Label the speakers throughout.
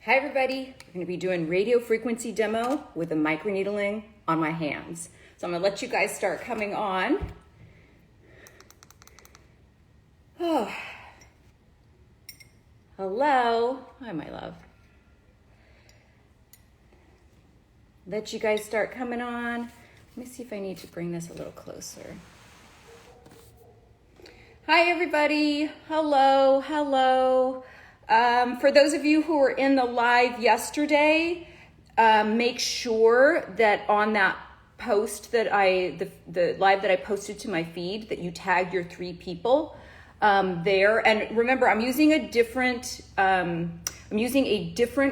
Speaker 1: Hi everybody, we're going to be doing radio frequency demo with a microneedling on my hands. So I'm going to let you guys start coming on. Oh. Hello. Hi my love. Let you guys start coming on. Let me see if I need to bring this a little closer. Hi everybody. Hello, hello. For those of you who were in the live yesterday, make sure that on that post that the live that I posted to my feed, that you tag your 3 people there. And remember, I'm using a different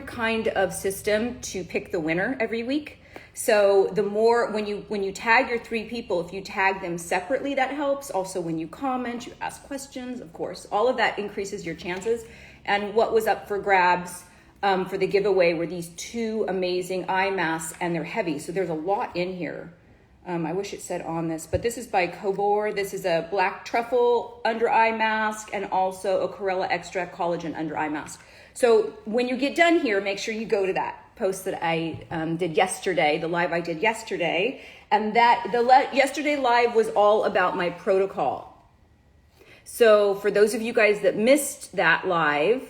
Speaker 1: kind of system to pick the winner every week. So the more, when you tag your 3 people, if you tag them separately, that helps. Also, when you comment, you ask questions, of course, all of that increases your chances. And what was up for grabs for the giveaway were these 2 amazing eye masks, and they're heavy. So there's a lot in here. I wish it said on this, but this is by Cobor. This is a black truffle under eye mask and also a Chlorella extract collagen under eye mask. So when you get done here, make sure you go to that post that I did yesterday, the live I did yesterday. And yesterday live was all about my protocol. So for those of you guys that missed that live,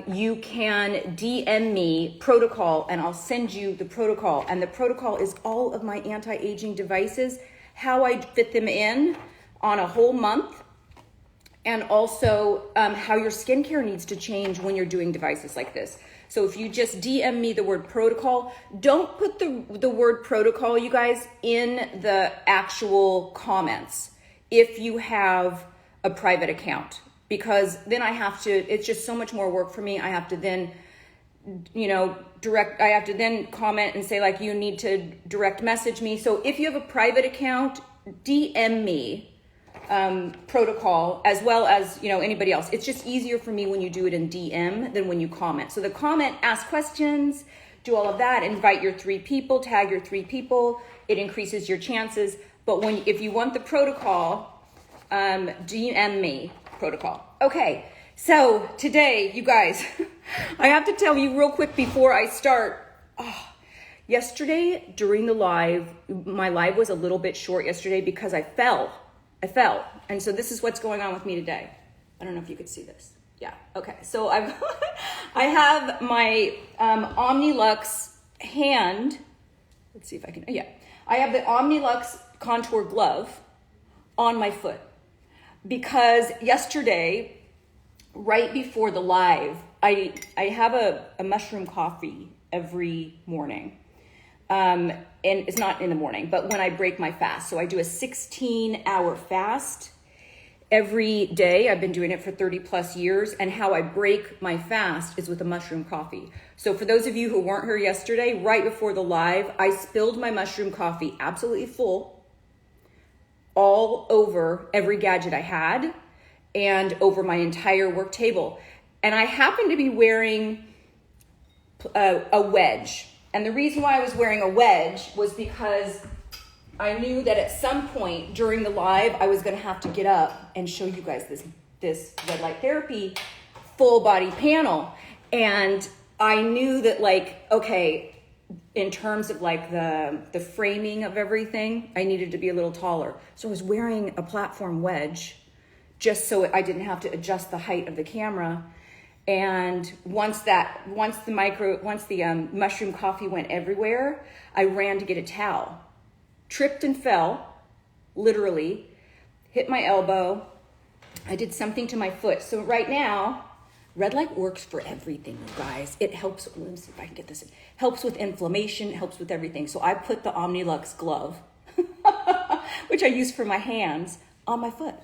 Speaker 1: you can DM me protocol and I'll send you the protocol. And the protocol is all of my anti-aging devices, how I fit them in on a whole month, and also how your skincare needs to change when you're doing devices like this. So if you just DM me the word protocol, don't put the word protocol, you guys, in the actual comments if you have a private account, because then I have to, it's just so much more work for me. I have to then, I have to then comment and say, like, you need to direct message me. So if you have a private account, DM me protocol, as well as, anybody else. It's just easier for me when you do it in DM than when you comment. So the comment, ask questions, do all of that, invite your 3 people, tag your 3 people. It increases your chances. But if you want the protocol, DM me protocol. Okay, so today, you guys, I have to tell you real quick before I start. Yesterday during the live, my live was a little bit short yesterday because I fell. And so this is what's going on with me today. I don't know if you could see this. Yeah, okay. So I have my Omnilux hand. Let's see if I can, yeah. I have the Omnilux contour glove on my foot. Because yesterday, right before the live, I have a mushroom coffee every morning. And it's not in the morning, but when I break my fast. So I do a 16-hour fast every day. I've been doing it for 30 plus years. And how I break my fast is with a mushroom coffee. So for those of you who weren't here yesterday, right before the live, I spilled my mushroom coffee absolutely full all over every gadget I had and over my entire work table. And I happened to be wearing a wedge. And the reason why I was wearing a wedge was because I knew that at some point during the live, I was going to have to get up and show you guys this red light therapy full body panel. And I knew that, like, okay, in terms of like the framing of everything, I needed to be a little taller. So I was wearing a platform wedge just so I didn't have to adjust the height of the camera. And once the mushroom coffee went everywhere, I ran to get a towel, tripped and fell, literally, hit my elbow. I did something to my foot. So right now, red light works for everything, you guys. It helps, let me see if I can get this in. Helps with inflammation, helps with everything. So I put the Omnilux glove, which I use for my hands, on my foot.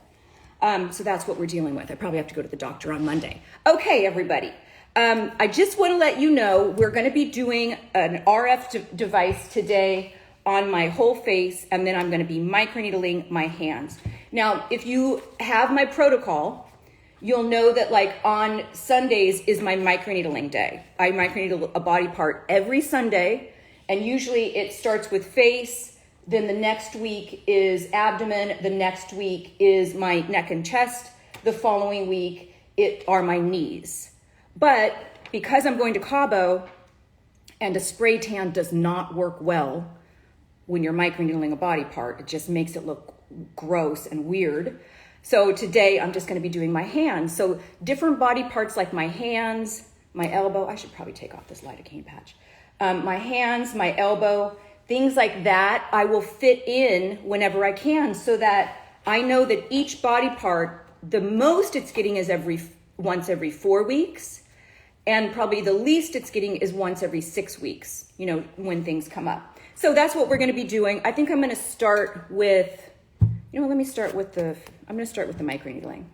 Speaker 1: So that's what we're dealing with. I probably have to go to the doctor on Monday. Okay, everybody. I just want to let you know we're going to be doing an RF device today on my whole face, and then I'm going to be microneedling my hands. Now, if you have my protocol, you'll know that, like, on Sundays is my microneedling day. I microneedle a body part every Sunday, and usually it starts with face, then the next week is abdomen, the next week is my neck and chest, the following week it are my knees. But because I'm going to Cabo and a spray tan does not work well when you're microneedling a body part, it just makes it look gross and weird. So today I'm just going to be doing my hands. So different body parts like my hands, my elbow. I should probably take off this lidocaine patch. My hands, my elbow, things like that, I will fit in whenever I can so that I know that each body part, the most it's getting is once every 4 weeks. And probably the least it's getting is once every 6 weeks, you know, when things come up. So that's what we're going to be doing. I think I'm going to start with, you know, I'm going to start with the microneedling.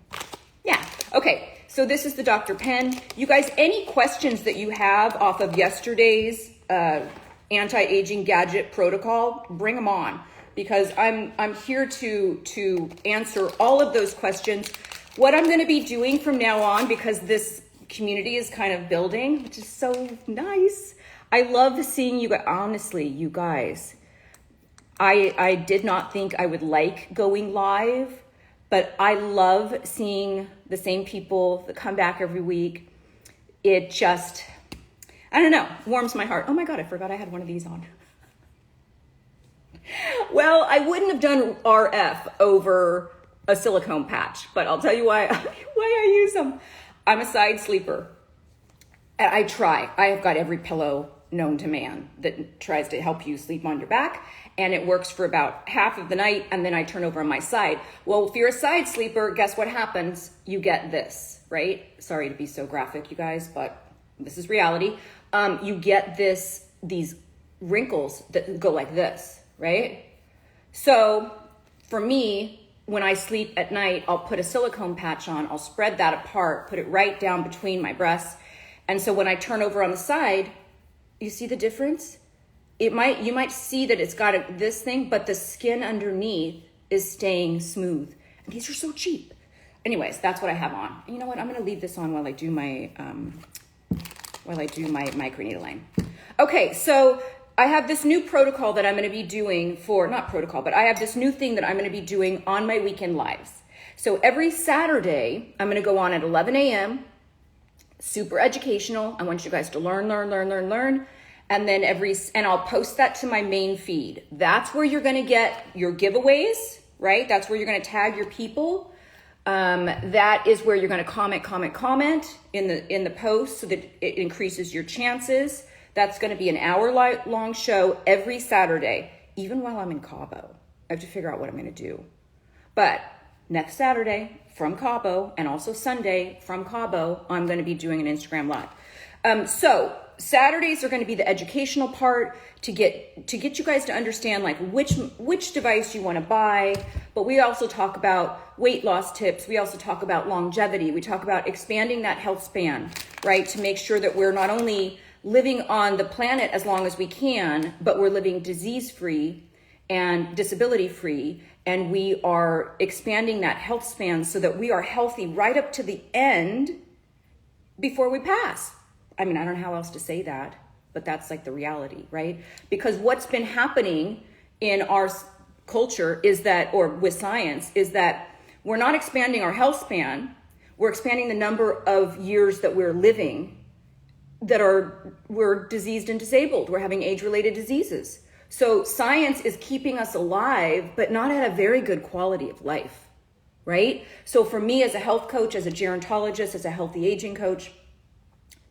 Speaker 1: Yeah. Okay. So this is the Dr. Pen. You guys, any questions that you have off of yesterday's anti-aging gadget protocol, bring them on, because I'm here to answer all of those questions. What I'm going to be doing from now on, because this community is kind of building, which is so nice. I love seeing you guys. Honestly, you guys, I did not think I would like going live, but I love seeing the same people that come back every week. It just, I don't know, warms my heart. Oh my God, I forgot I had one of these on. Well, I wouldn't have done RF over a silicone patch, but I'll tell you why I use them. I'm a side sleeper. I try. I have got every pillow known to man that tries to help you sleep on your back, and it works for about half of the night, and then I turn over on my side. Well, if you're a side sleeper, guess what happens? You get this, right? Sorry to be so graphic, you guys, but this is reality. You get these wrinkles that go like this, right? So for me, when I sleep at night, I'll put a silicone patch on, I'll spread that apart, put it right down between my breasts. And so when I turn over on the side, you see the difference? You might see that it's got this thing, but the skin underneath is staying smooth. And these are so cheap. Anyways, that's what I have on. And you know what? I'm going to leave this on while I do my microneedling. Okay, so I have this new protocol that I'm going to be doing I have this new thing that I'm going to be doing on my weekend lives. So every Saturday, I'm going to go on at 11 a.m., super educational. I want you guys to learn. And then and I'll post that to my main feed. That's where you're going to get your giveaways, right? That's where you're going to tag your people. That is where you're going to comment in the post so that it increases your chances. That's going to be an hour-long show every Saturday, even while I'm in Cabo. I have to figure out what I'm going to do. But next Saturday from Cabo, and also Sunday from Cabo, I'm going to be doing an Instagram Live. So Saturdays are going to be the educational part to get you guys to understand like which device you want to buy. But we also talk about weight loss tips. We also talk about longevity. We talk about expanding that health span, right? To make sure that we're not only living on the planet as long as we can, but we're living disease-free and disability-free, and we are expanding that health span so that we are healthy right up to the end before we pass. I mean, I don't know how else to say that, but that's like the reality, right? Because what's been happening in our culture is that, or with science, is that we're not expanding our health span, we're expanding the number of years that we're living we're diseased and disabled. We're having age-related diseases. So science is keeping us alive, but not at a very good quality of life, right? So for me as a health coach, as a gerontologist, as a healthy aging coach,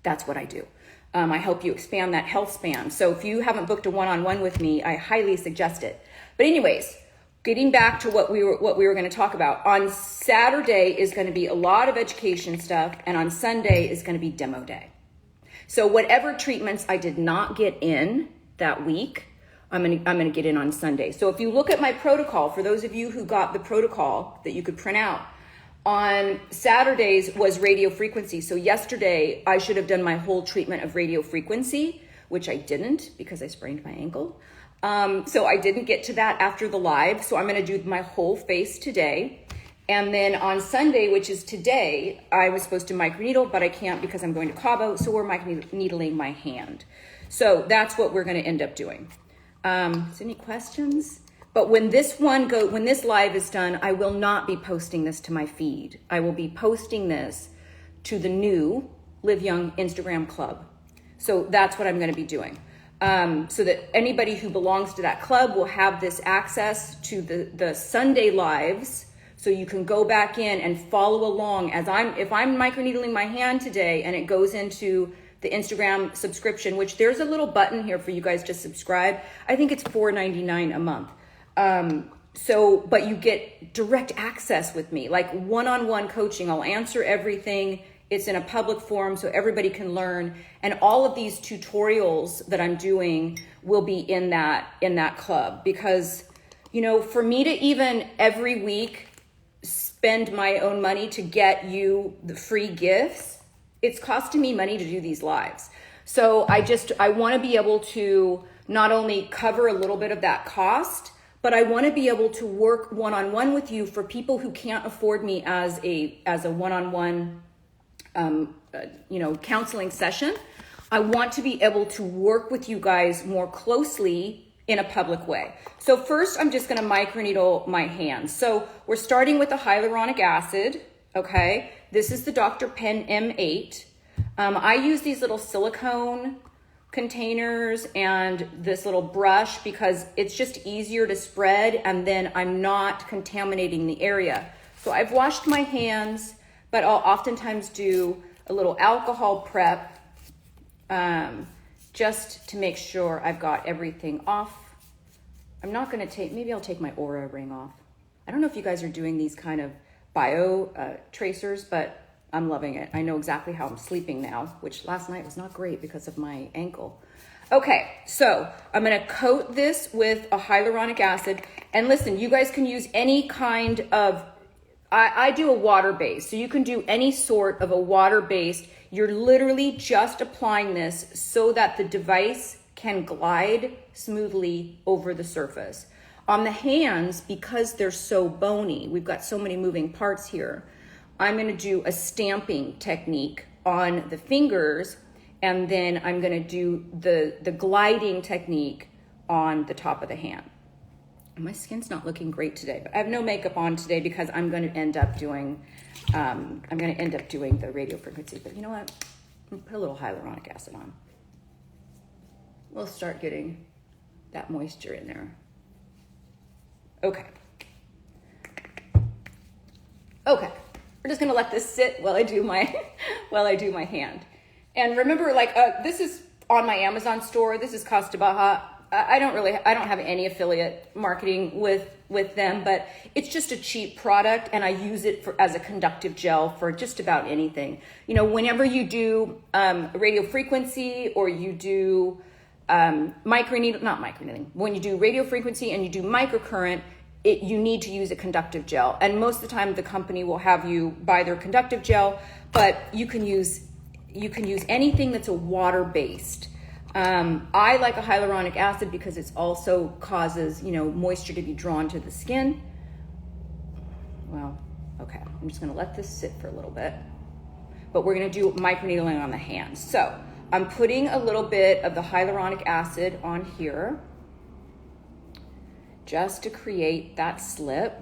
Speaker 1: that's what I do. I help you expand that health span. So if you haven't booked a one-on-one with me, I highly suggest it. But anyways, getting back to what we were going to talk about. On Saturday is going to be a lot of education stuff, and on Sunday is going to be demo day. So whatever treatments I did not get in that week, I'm gonna get in on Sunday. So if you look at my protocol, for those of you who got the protocol that you could print out, on Saturdays was radio frequency. So yesterday I should have done my whole treatment of radio frequency, which I didn't because I sprained my ankle. So I didn't get to that after the live. So I'm gonna do my whole face today. And then on Sunday, which is today, I was supposed to microneedle, but I can't because I'm going to Cabo, so we're microneedling my hand. So that's what we're going to end up doing. Is any questions? But when this live is done, I will not be posting this to my feed. I will be posting this to the new Live Young Instagram club. So that's what I'm going to be doing. So that anybody who belongs to that club will have this access to the Sunday lives. So you can go back in and follow along if I'm microneedling my hand today and it goes into the Instagram subscription, which there's a little button here for you guys to subscribe. I think it's $4.99 a month. But you get direct access with me, like one-on-one coaching. I'll answer everything. It's in a public forum so everybody can learn. And all of these tutorials that I'm doing will be in that club, because, you know, for me to even every week spend my own money to get you the free gifts, it's costing me money to do these lives. So I want to be able to not only cover a little bit of that cost, but I want to be able to work one-on-one with you for people who can't afford me as a one-on-one counseling session. I want to be able to work with you guys more closely in a public way. So first, I'm just going to microneedle my hands. So we're starting with the hyaluronic acid. Okay, this is the Dr. Pen M8. I use these little silicone containers and this little brush because it's just easier to spread, and then I'm not contaminating the area. So I've washed my hands, but I'll oftentimes do a little alcohol prep just to make sure I've got everything off. I'm not going to maybe I'll take my Aura ring off. I don't know if you guys are doing these kind of bio tracers, but I'm loving it. I know exactly how I'm sleeping now, which last night was not great because of my ankle. Okay, so I'm going to coat this with a hyaluronic acid. And listen, you guys can use any kind of, I do a water-based, so you can do any sort of a water-based. You're literally just applying this so that the device can glide smoothly over the surface. On the hands, because they're so bony, we've got so many moving parts here, I'm going to do a stamping technique on the fingers, and then I'm going to do the gliding technique on the top of the hand. My skin's not looking great today, but I have no makeup on today because I'm going to end up doing the radio frequency. But you know what? I'm going to put a little hyaluronic acid on. We'll start getting that moisture in there. Okay. We're just going to let this sit while I do my hand. And remember, this is on my Amazon store. This is Costa Baja. I don't have any affiliate marketing with them, but it's just a cheap product, and I use it as a conductive gel for just about anything. You know, whenever you do radio frequency, or you do when you do radio frequency and you do microcurrent, you need to use a conductive gel. And most of the time the company will have you buy their conductive gel, but you can use anything that's a water-based. I like a hyaluronic acid because it also causes, moisture to be drawn to the skin. Well, okay, I'm just gonna let this sit for a little bit, but we're gonna do microneedling on the hands. So I'm putting a little bit of the hyaluronic acid on here just to create that slip.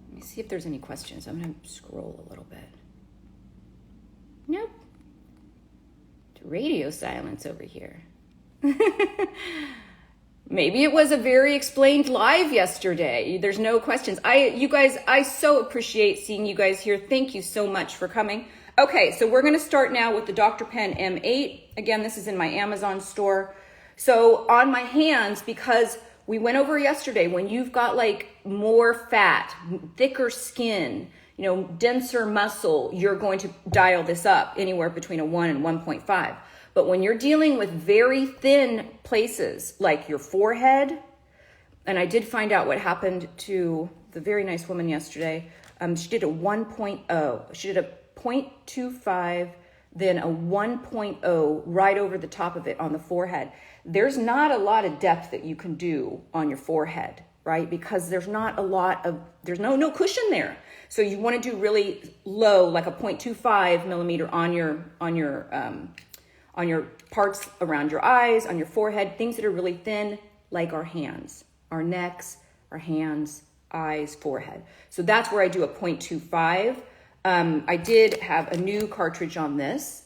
Speaker 1: Let me see if there's any questions. I'm gonna scroll a little bit. Nope. Radio silence over here. Maybe it was a very explained live yesterday. There's no questions. I so appreciate seeing you guys here. Thank you so much for coming. Okay, so we're gonna start now with the Dr. Pen M8. Again, this is in my Amazon store. So on my hands, because we went over yesterday, when you've got more fat, thicker skin, denser muscle, you're going to dial this up anywhere between a 1 and 1.5. But when you're dealing with very thin places like your forehead, and I did find out what happened to the very nice woman yesterday. She did a 1.0. She did a 0.25, then a 1.0 right over the top of it on the forehead. There's not a lot of depth that you can do on your forehead, right? Because there's not a lot of, there's no cushion there. So you want to do really low, like a 0.25 millimeter on your parts around your eyes, on your forehead, things that are really thin, like our hands, our necks, our hands, eyes, forehead. So that's where I do a 0.25. I did have a new cartridge on this.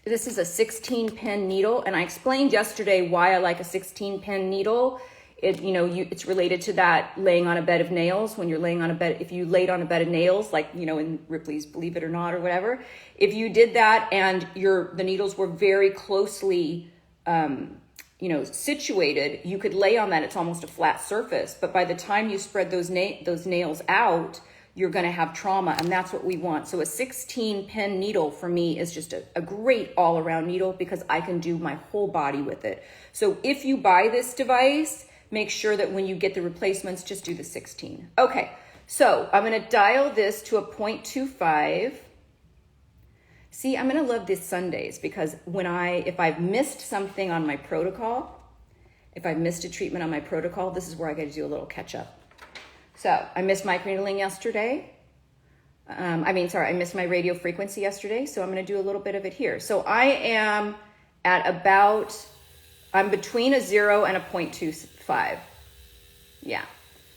Speaker 1: This is a 16 pin needle, and I explained yesterday why I like a 16 pin needle. It's related to that laying on a bed of nails. When you're laying on a bed, if you laid on a bed of nails, like, in Ripley's Believe It or Not or whatever, if you did that and the needles were very closely, situated, you could lay on that. It's almost a flat surface. But by the time you spread those nails out, you're going to have trauma, and that's what we want. So a 16 pin needle for me is just a great all around needle because I can do my whole body with it. So if you buy this device, make sure that when you get the replacements, just do the 16. Okay, so I'm going to dial this to a 0.25. See, I'm going to love this Sundays because if I've missed something on my protocol, if I've missed a treatment on my protocol, this is where I got to do a little catch up. So I missed microneedling yesterday. I missed my radio frequency yesterday. So I'm going to do a little bit of it here. So I am at I'm between a 0 and a 0.25. Yeah.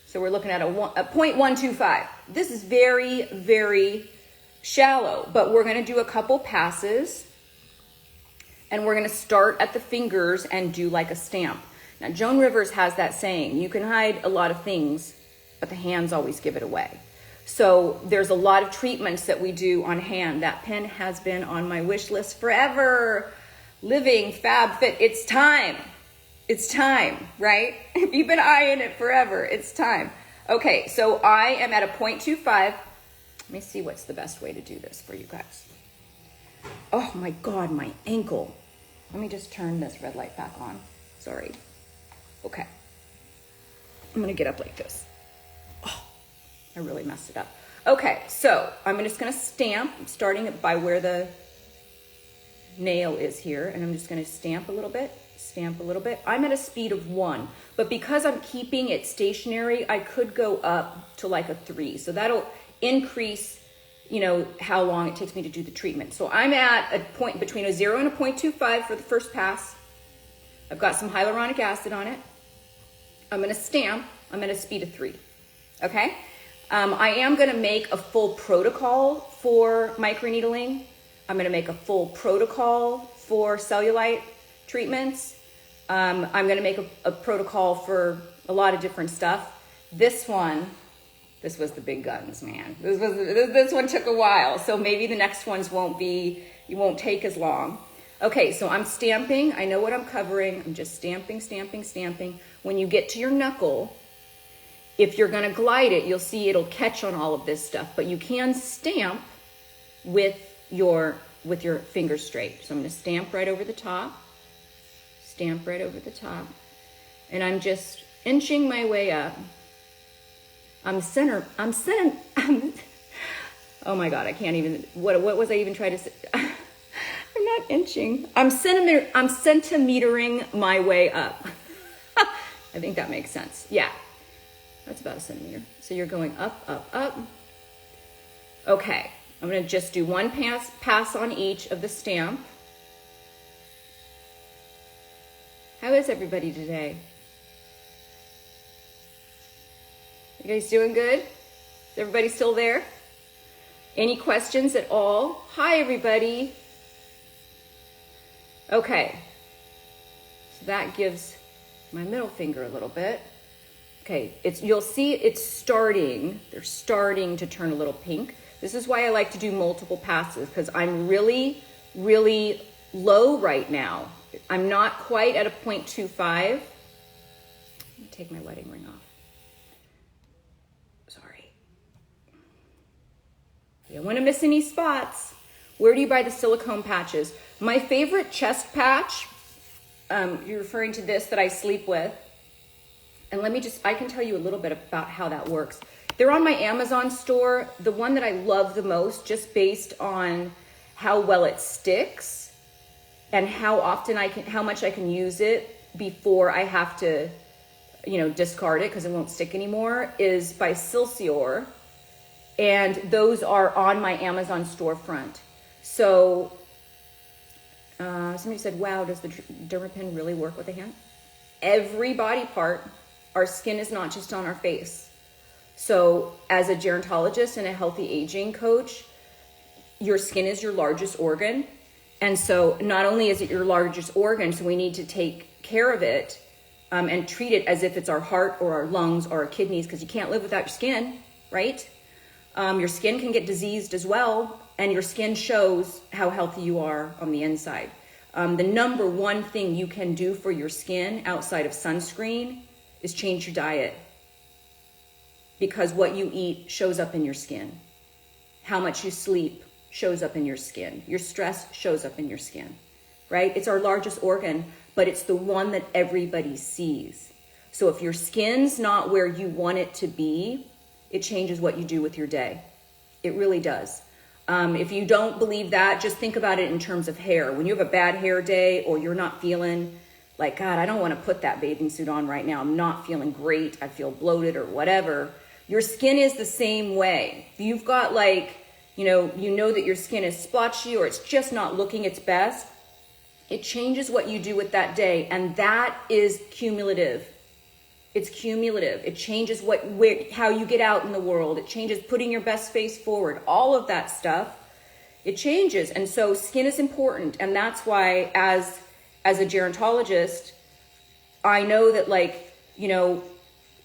Speaker 1: So we're looking at a 0.125. This is very, very shallow, but we're going to do a couple passes and we're going to start at the fingers and do like a stamp. Now, Joan Rivers has that saying, you can hide a lot of things, but the hands always give it away. So there's a lot of treatments that we do on hand. That pen has been on my wish list forever. Living Fab Fit. It's time. It's time, right? If you've been eyeing it forever, it's time. Okay, so I am at a 0.25. Let me see what's the best way to do this for you guys. Oh my God, my ankle. Let me just turn this red light back on. Sorry. Okay. I'm gonna get up like this. I really messed it up. Okay, so I'm just gonna stamp, starting by where the nail is here, and I'm just gonna stamp a little bit. I'm at a speed of 1, but because I'm keeping it stationary, I could go up to like a 3. So that'll increase, how long it takes me to do the treatment. So I'm at a point between a 0 and a 0.25 for the first pass. I've got some hyaluronic acid on it. I'm gonna stamp. I'm at a speed of 3, okay? I am gonna make a full protocol for microneedling. I'm gonna make a full protocol for cellulite treatments. I'm gonna make a protocol for a lot of different stuff. This was the big guns, man. This one took a while, so maybe the next ones won't take as long. Okay, so I'm stamping. I know what I'm covering. I'm just stamping. When you get to your knuckle, if you're gonna glide it, you'll see it'll catch on all of this stuff, but you can stamp with your fingers straight. So I'm gonna stamp right over the top, and I'm just inching my way up. Oh my God, I can't even, what was I even trying to say? I'm not inching. I'm centimetering my way up. I think that makes sense. Yeah, that's about a centimeter. So you're going up, up, up. Okay, I'm gonna just do one pass on each of the stamp. How is everybody today? You guys doing good? Is everybody still there? Any questions at all? Hi, everybody. Okay. So that gives my middle finger a little bit. Okay, you'll see it's starting. They're starting to turn a little pink. This is why I like to do multiple passes, because I'm really, really low right now. I'm not quite at a 0.25. Let me take my wedding ring off. Sorry. You don't want to miss any spots. Where do you buy the silicone patches? My favorite chest patch, you're referring to this that I sleep with. And I can tell you a little bit about how that works. They're on my Amazon store. The one that I love the most, just based on how well it sticks and how much I can use it before I have to, discard it because it won't stick anymore, is by Cellulite. And those are on my Amazon storefront. So somebody said, wow, does the Dermapen really work with the hand? Every body part. Our skin is not just on our face. So as a gerontologist and a healthy aging coach, your skin is your largest organ. And so not only is it your largest organ, so we need to take care of it and treat it as if it's our heart or our lungs or our kidneys, because you can't live without your skin, right? Your skin can get diseased as well, and your skin shows how healthy you are on the inside. The number one thing you can do for your skin outside of sunscreen is change your diet, because what you eat shows up in your skin. How much you sleep shows up in your skin. Your stress shows up in your skin, right? It's our largest organ, but it's the one that everybody sees. So if your skin's not where you want it to be, it changes what you do with your day. It really does. If you don't believe that, just think about it in terms of hair. When you have a bad hair day, or you're not feeling like, God, I don't want to put that bathing suit on right now. I'm not feeling great. I feel bloated or whatever. Your skin is the same way. If you've got like, you know that your skin is splotchy or it's just not looking its best, it changes what you do with that day. And that is cumulative. It's cumulative. It changes how you get out in the world. It changes putting your best face forward. All of that stuff, it changes. And so skin is important. And that's why as a gerontologist, I know that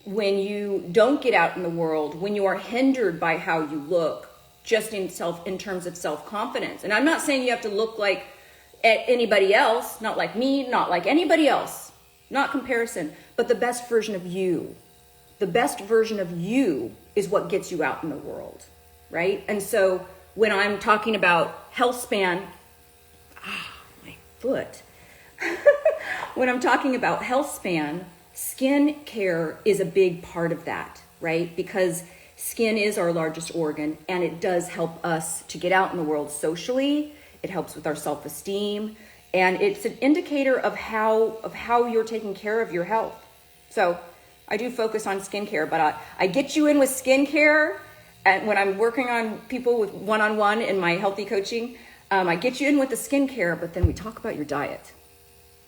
Speaker 1: when you don't get out in the world, when you are hindered by how you look, just in terms of self-confidence. And I'm not saying you have to look like anybody else, not like me, not like anybody else, not comparison, but the best version of you. The best version of you is what gets you out in the world, right? And so when I'm talking about health span, my foot. When I'm talking about health span, skin care is a big part of that, right? Because skin is our largest organ, and it does help us to get out in the world socially. It helps with our self-esteem, and it's an indicator of how you're taking care of your health. So I do focus on skincare, but I get you in with skincare, and when I'm working on people with one-on-one in my healthy coaching, I get you in with the skincare, but then we talk about your diet.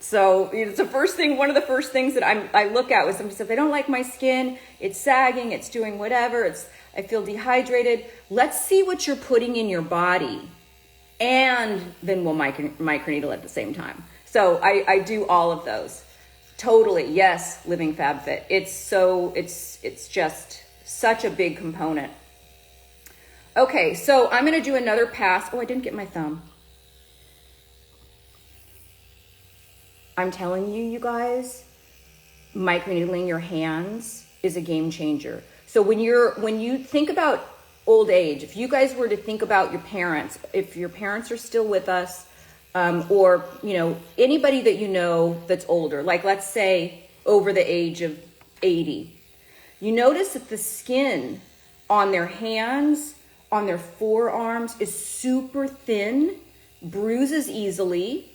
Speaker 1: So it's one of the first things that I look at with somebody says, I don't like my skin, it's sagging, it's doing whatever, I feel dehydrated. Let's see what you're putting in your body. And then we'll microneedle at the same time. So I do all of those. Totally, yes, Living Fab Fit. It's just such a big component. Okay, so I'm gonna do another pass. Oh, I didn't get my thumb. I'm telling you guys, microneedling your hands is a game changer. So when you think about old age, if you guys were to think about your parents, if your parents are still with us, or anybody that you know that's older, like let's say over the age of 80, you notice that the skin on their hands, on their forearms is super thin, bruises easily,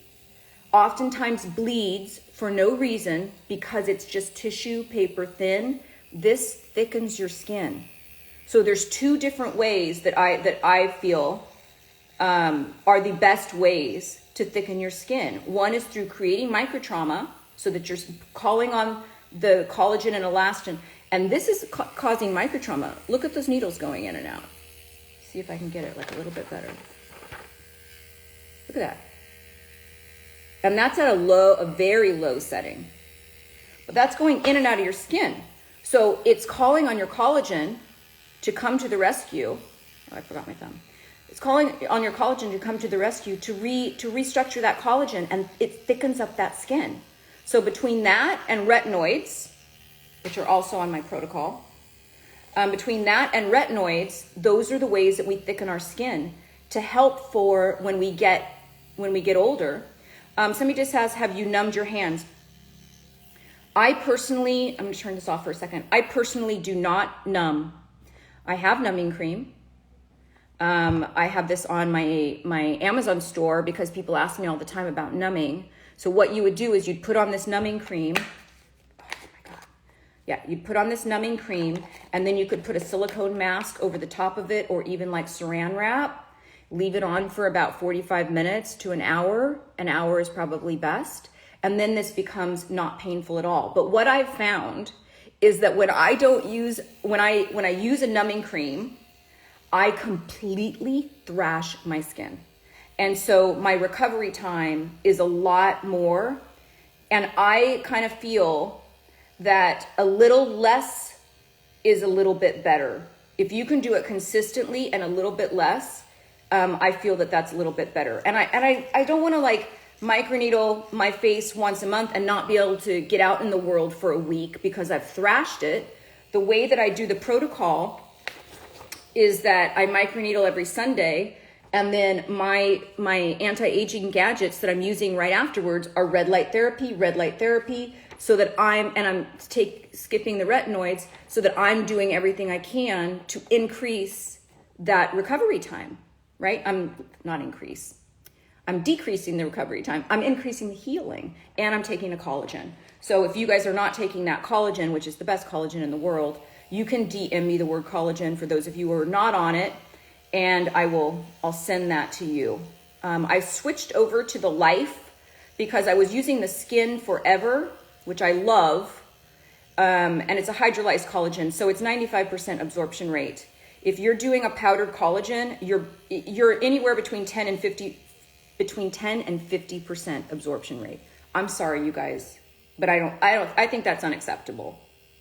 Speaker 1: oftentimes bleeds for no reason because it's just tissue paper thin. This thickens your skin. So there's two different ways that I feel are the best ways to thicken your skin. One is through creating microtrauma, so that you're calling on the collagen and elastin, and this is causing microtrauma. Look at those needles going in and out. See if I can get it like a little bit better. Look at that. And that's at a very low setting. But that's going in and out of your skin. So it's calling on your collagen to come to the rescue. Oh, I forgot my thumb. It's calling on your collagen to come to the rescue to restructure that collagen, and it thickens up that skin. So between that and retinoids, which are also on my protocol, between that and retinoids, those are the ways that we thicken our skin to help for when we get older. Somebody just asks, have you numbed your hands? I'm going to turn this off for a second. I personally do not numb. I have numbing cream. I have this on my Amazon store because people ask me all the time about numbing. So what you would do is you'd put on this numbing cream. Oh my God. Yeah, you'd put on this numbing cream, and then you could put a silicone mask over the top of it, or even like saran wrap. Leave it on for about 45 minutes to an hour. An hour is probably best. And then this becomes not painful at all. But what I've found is that when I use a numbing cream, I completely thrash my skin. And so my recovery time is a lot more. And I kind of feel that a little less is a little bit better. If you can do it consistently and a little bit less, I feel that that's a little bit better. And I don't want to like microneedle my face once a month and not be able to get out in the world for a week because I've thrashed it. The way that I do the protocol is that I microneedle every Sunday, and then my anti-aging gadgets that I'm using right afterwards are red light therapy, so that I'm skipping the retinoids so that I'm doing everything I can to increase that recovery time, right? I'm decreasing the recovery time. I'm increasing the healing, and I'm taking a collagen. So if you guys are not taking that collagen, which is the best collagen in the world, you can DM me the word collagen for those of you who are not on it, and I'll send that to you. I switched over to the Life because I was using the Skin Forever, which I love, and it's a hydrolyzed collagen, so it's 95% absorption rate. If you're doing a powdered collagen, you're anywhere between 10 and 50% absorption rate. I'm sorry, you guys, but I think that's unacceptable.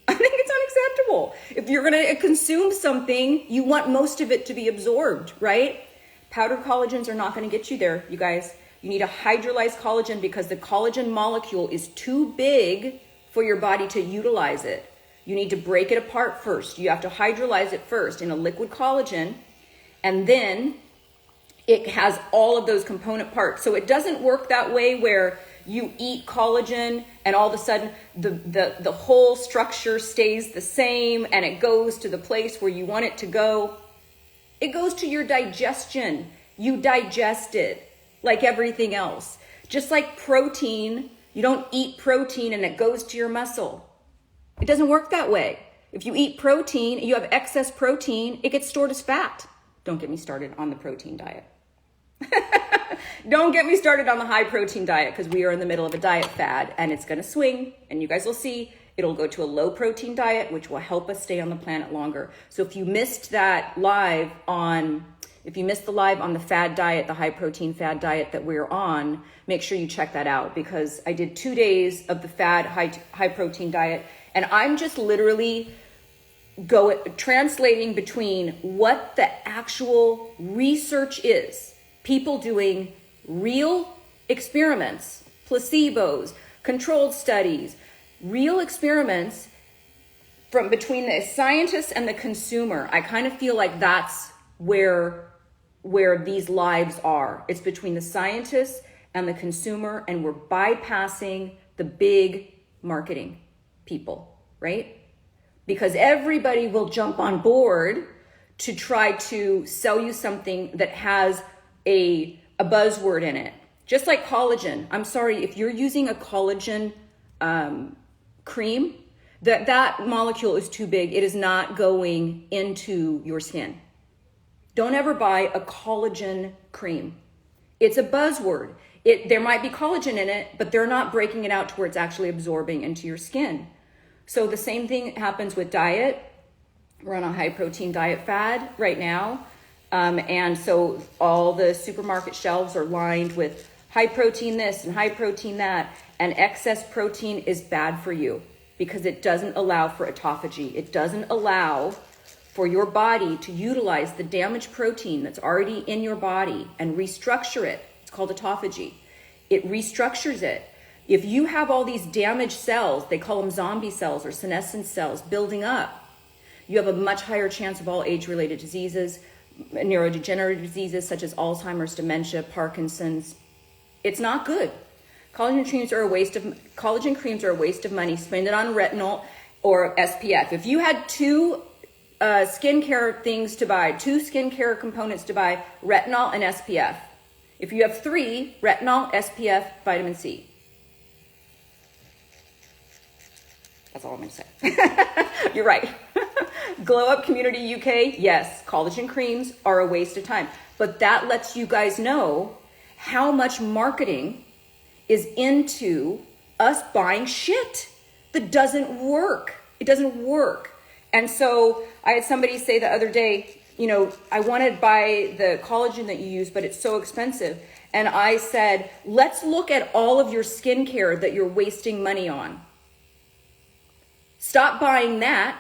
Speaker 1: I think it's unacceptable. If you're going to consume something, you want most of it to be absorbed, right? Powdered collagens are not going to get you there, you guys. You need a hydrolyzed collagen because the collagen molecule is too big for your body to utilize it. You need to break it apart first. You have to hydrolyze it first in a liquid collagen, and then it has all of those component parts. So it doesn't work that way where you eat collagen and all of a sudden the whole structure stays the same and it goes to the place where you want it to go. It goes to your digestion. You digest it like everything else. Just like protein, you don't eat protein and it goes to your muscle. It doesn't work that way. If you eat protein, you have excess protein, it gets stored as fat. Don't get me started on the protein diet. Don't get me started on the high protein diet because we are in the middle of a diet fad and it's going to swing, and you guys will see it'll go to a low protein diet, which will help us stay on the planet longer. So if you missed the live on the fad diet, the high protein fad diet that we're on, make sure you check that out because I did 2 days of the fad high protein diet, and I'm just literally translating between what the actual research is. People doing real experiments, placebos, controlled studies, real experiments from between the scientists and the consumer. I kind of feel like that's where these lives are. It's between the scientists and the consumer, and we're bypassing the big marketing people, right? Because everybody will jump on board to try to sell you something that has a buzzword in it. Just like collagen. I'm sorry, if you're using a collagen cream, that molecule is too big. It is not going into your skin. Don't ever buy a collagen cream. It's a buzzword. There might be collagen in it, but they're not breaking it out to where it's actually absorbing into your skin. So the same thing happens with diet. We're on a high protein diet fad right now. And so all the supermarket shelves are lined with high protein this and high protein that, and excess protein is bad for you because it doesn't allow for autophagy. It doesn't allow for your body to utilize the damaged protein that's already in your body and restructure it. It's called autophagy. It restructures it. If you have all these damaged cells, they call them zombie cells or senescent cells building up, you have a much higher chance of all age-related diseases, neurodegenerative diseases such as Alzheimer's, dementia, Parkinson's. It's not good. Collagen creams are a waste of money. Spend it on retinol or SPF. If you had two skincare things to buy, two skincare components to buy, retinol and SPF. If you have 3, retinol, SPF, vitamin C. That's all I'm going to say. You're right. Glow Up Community UK, yes, collagen creams are a waste of time. But that lets you guys know how much marketing is into us buying shit that doesn't work. It doesn't work. And so I had somebody say the other day, you know, I want to buy the collagen that you use, but it's so expensive. And I said, let's look at all of your skincare that you're wasting money on. Stop buying that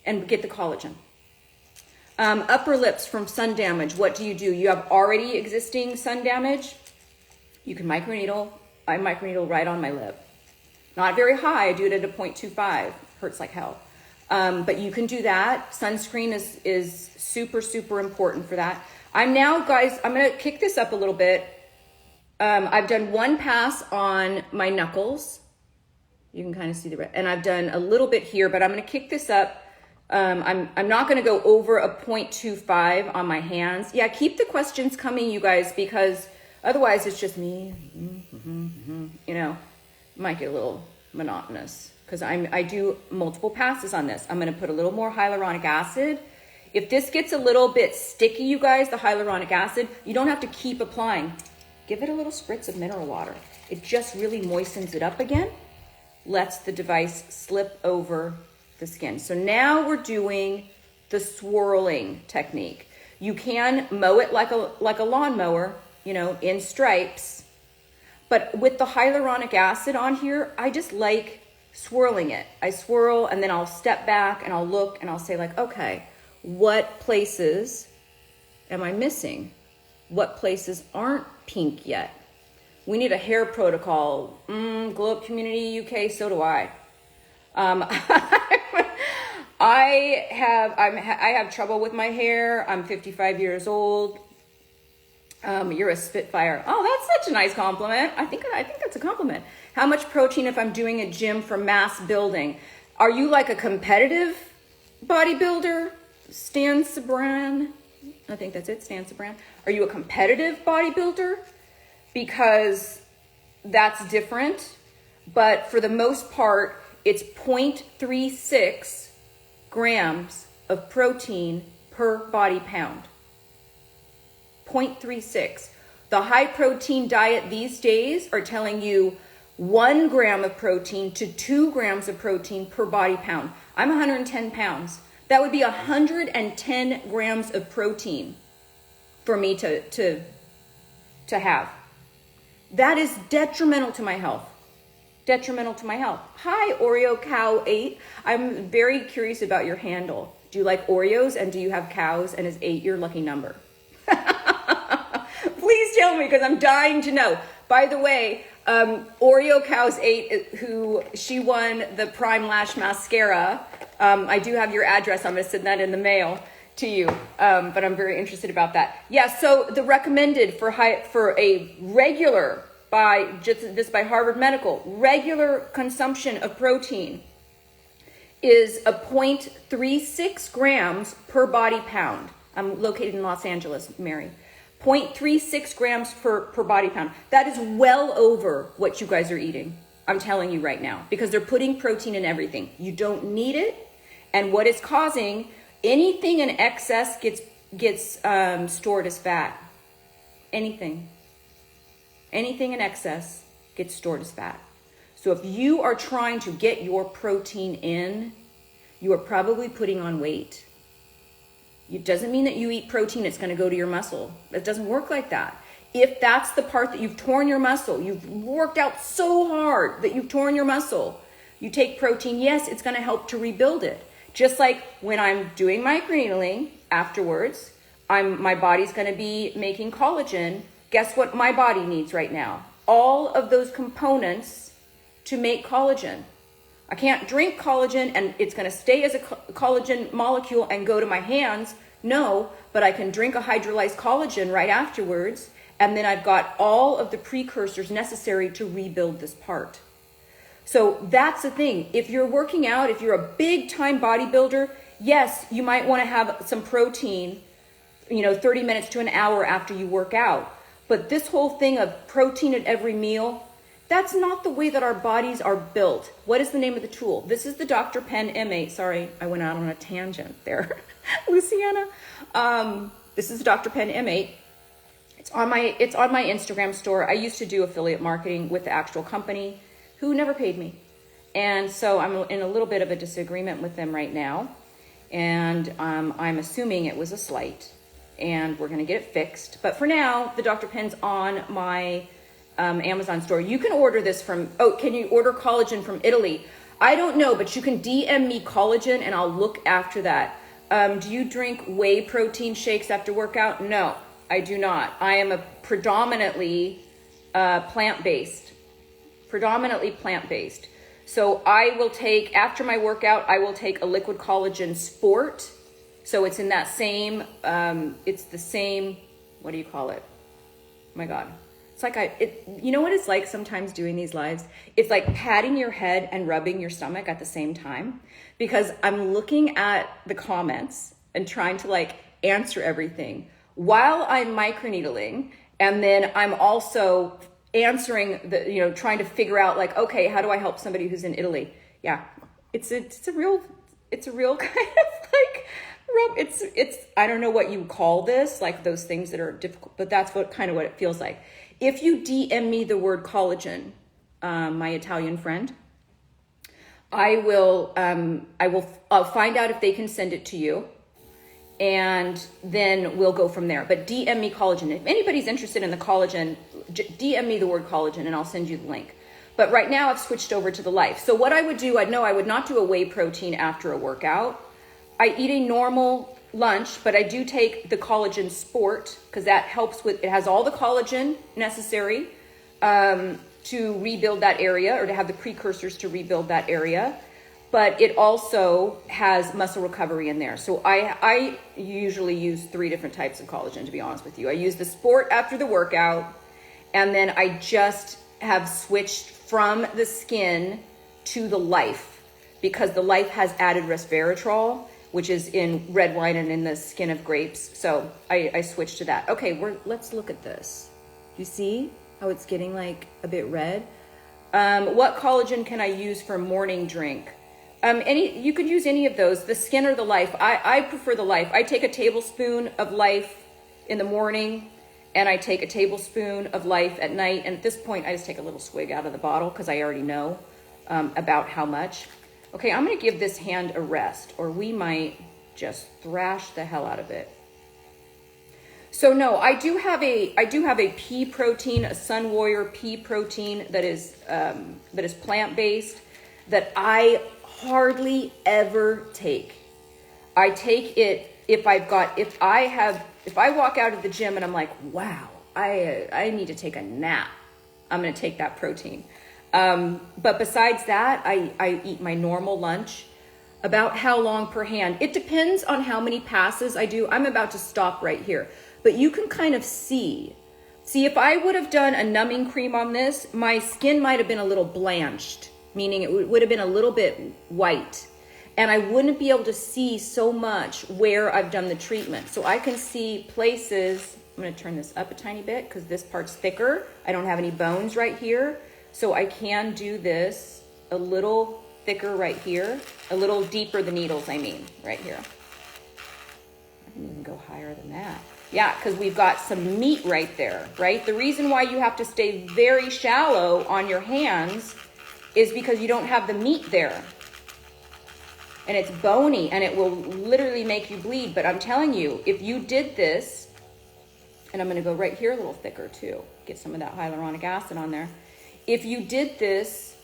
Speaker 1: and get the collagen. Upper lips from sun damage. What do? You have already existing sun damage. You can microneedle. I microneedle right on my lip. Not very high. I do it at a 0.25. Hurts like hell. But you can do that. Sunscreen is super, super important for that. I'm now, guys, I'm going to kick this up a little bit. I've done one pass on my knuckles. You can kind of see the red. And I've done a little bit here, but I'm going to kick this up. I'm not going to go over a 0.25 on my hands. Yeah, keep the questions coming, you guys, because otherwise it's just me. You know, might get a little monotonous because I do multiple passes on this. I'm going to put a little more hyaluronic acid. If this gets a little bit sticky, you guys, the hyaluronic acid, you don't have to keep applying. Give it a little spritz of mineral water. It just really moistens it up again, lets the device slip over the skin. So now we're doing the swirling technique. You can mow it like a lawnmower, you know, in stripes. But with the hyaluronic acid on here, I just like swirling it. I swirl and then I'll step back and I'll look and I'll say like, okay, what places am I missing? What places aren't pink yet? We need a hair protocol. Glow Up Community UK, so do I. I have trouble with my hair. I'm 55 years old. You're a spitfire. Oh, that's such a nice compliment. I think that's a compliment. How much protein if I'm doing a gym for mass building? Are you like a competitive bodybuilder? Stan Sabran? I think that's it, Stan Sabran. Are you a competitive bodybuilder? Because that's different. But for the most part, it's 0.36 grams of protein per body pound. 0.36. The high protein diet these days are telling you 1 gram of protein to 2 grams of protein per body pound. I'm 110 pounds. That would be 110 grams of protein for me to have. That is detrimental to my health. Detrimental to my health. Hi, Oreo Cow 8. I'm very curious about your handle. Do you like Oreos and do you have cows and is 8 your lucky number? Please tell me because I'm dying to know. By the way, Oreo Cows 8, she won the Prime Lash Mascara. I do have your address. I'm going to send that in the mail to you. But I'm very interested about that. Yeah, so the recommended for a regular, by Harvard Medical, regular consumption of protein is a 0.36 grams per body pound. I'm located in Los Angeles, Mary. 0.36 grams per body pound. That is well over what you guys are eating. I'm telling you right now, because they're putting protein in everything. You don't need it. And what it's causing, anything in excess gets stored as fat. Anything in excess gets stored as fat. So if you are trying to get your protein in, you are probably putting on weight. It doesn't mean that you eat protein, it's going to go to your muscle. It doesn't work like that. If that's the part that you've torn your muscle, you've worked out so hard that you've torn your muscle, you take protein, yes, it's going to help to rebuild it. Just like when I'm doing microneedling afterwards, my body's going to be making collagen. Guess what my body needs right now? All of those components to make collagen. I can't drink collagen and it's going to stay as a collagen molecule and go to my hands. No, but I can drink a hydrolyzed collagen right afterwards. And then I've got all of the precursors necessary to rebuild this part. So that's the thing. If you're working out, if you're a big time bodybuilder, yes, you might want to have some protein, 30 minutes to an hour after you work out. But this whole thing of protein at every meal, that's not the way that our bodies are built. What is the name of the tool? This is the Dr. Pen M8. Sorry, I went out on a tangent there, Luciana. This is the Dr. Pen M8. It's on my Instagram store. I used to do affiliate marketing with the actual company who never paid me. And so I'm in a little bit of a disagreement with them right now. And I'm assuming it was a slight. And we're going to get it fixed. But for now, the Dr. Pen's on my Amazon store. You can order this from, can you order collagen from Italy? I don't know, but you can DM me collagen and I'll look after that. Do you drink whey protein shakes after workout? No, I do not. I am a predominantly plant-based. So I will take, after my workout, I will take a liquid collagen sport. So it's in that same, it's the same, what do you call it? Oh my God. It's like you know what it's like sometimes doing these lives? It's like patting your head and rubbing your stomach at the same time, because I'm looking at the comments and trying to like answer everything while I'm microneedling. And then I'm also answering trying to figure out like, okay, how do I help somebody who's in Italy? Yeah, it's a real kind of like, it's I don't know what you call this, like those things that are difficult, but that's what it feels like. If you DM me the word collagen, my Italian friend, I'll find out if they can send it to you, and then we'll go from there. But DM me collagen. If anybody's interested in the collagen, DM me the word collagen and I'll send you the link. But right now I've switched over to the Life. So what I would do, I would not do a whey protein after a workout. I eat a normal lunch, but I do take the collagen sport because that helps with, it has all the collagen necessary to rebuild that area, or to have the precursors to rebuild that area. But it also has muscle recovery in there. So I usually use 3 different types of collagen, to be honest with you. I use the sport after the workout, and then I just have switched from the skin to the Life, because the Life has added resveratrol, which is in red wine and in the skin of grapes. So I switched to that. Okay, let's look at this. You see how it's getting like a bit red? What collagen can I use for morning drink? You could use any of those, the skin or the Life. I prefer the Life. I take a tablespoon of Life in the morning, and I take a tablespoon of Life at night. And at this point, I just take a little swig out of the bottle because I already know about how much. Okay, I'm gonna give this hand a rest, or we might just thrash the hell out of it. So no, I do have a pea protein, a Sun Warrior pea protein that is plant-based, that I hardly ever take. I take it if I walk out of the gym and I'm like, wow, I need to take a nap, I'm gonna take that protein. But besides that, I eat my normal lunch. About how long per hand? It depends on how many passes I do. I'm about to stop right here, but you can kind of see if I would have done a numbing cream on this, my skin might have been a little blanched, meaning it would have been a little bit white, and I wouldn't be able to see so much where I've done the treatment. So I can see places. I'm going to turn this up a tiny bit because this part's thicker. I don't have any bones right here. So I can do this a little thicker right here, a little deeper the needles, right here. I can even go higher than that. Yeah, because we've got some meat right there, right? The reason why you have to stay very shallow on your hands is because you don't have the meat there. And it's bony, and it will literally make you bleed. But I'm telling you, if you did this, and I'm going to go right here a little thicker too, get some of that hyaluronic acid on there. If you did this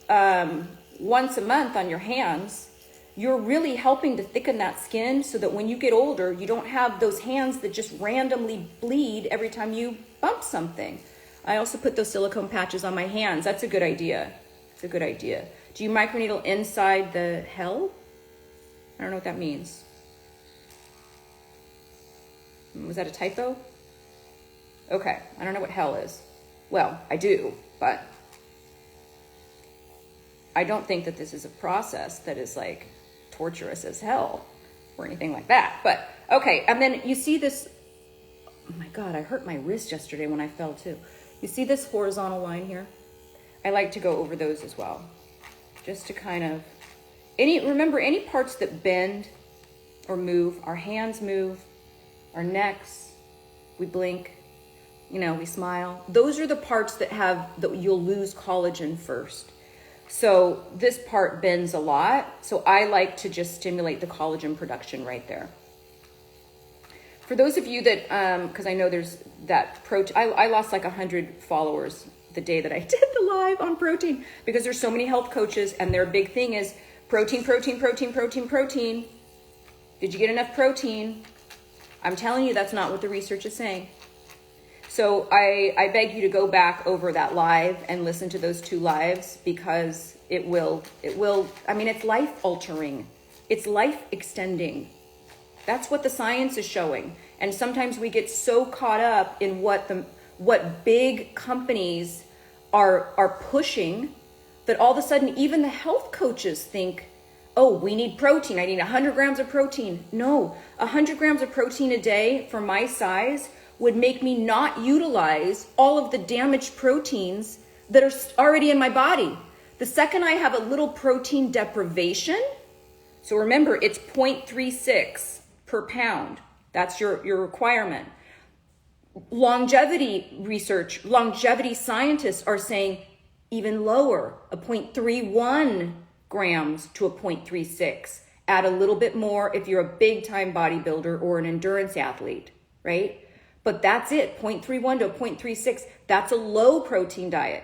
Speaker 1: once a month on your hands, you're really helping to thicken that skin so that when you get older, you don't have those hands that just randomly bleed every time you bump something. I also put those silicone patches on my hands. That's a good idea. It's a good idea. Do you microneedle inside the hell? I don't know what that means. Was that a typo? Okay, I don't know what hell is. Well, I do, but I don't think that this is a process that is like torturous as hell or anything like that. But okay, and then you see this, oh my God, I hurt my wrist yesterday when I fell too. You see this horizontal line here? I like to go over those as well, just to kind of, remember any parts that bend or move, our hands move, our necks, we blink, we smile. Those are the parts that you'll lose collagen first. So this part bends a lot. So I like to just stimulate the collagen production right there. For those of you that, because I know there's that protein, I lost like 100 followers the day that I did the live on protein, because there's so many health coaches and their big thing is protein, protein, protein, protein, protein. Did you get enough protein? I'm telling you, that's not what the research is saying. So I beg you to go back over that live and listen to those 2 lives, because it will, I mean, it's life altering. It's life extending. That's what the science is showing. And sometimes we get so caught up in what big companies are pushing, that all of a sudden even the health coaches think, oh, we need protein. I need 100 grams of protein. No, 100 grams of protein a day for my size would make me not utilize all of the damaged proteins that are already in my body. The second I have a little protein deprivation, so remember, it's 0.36 per pound. That's your requirement. Longevity research, longevity scientists are saying even lower, a 0.31 grams to a 0.36. Add a little bit more if you're a big time bodybuilder or an endurance athlete, right? But that's it, 0.31 to 0.36. That's a low protein diet.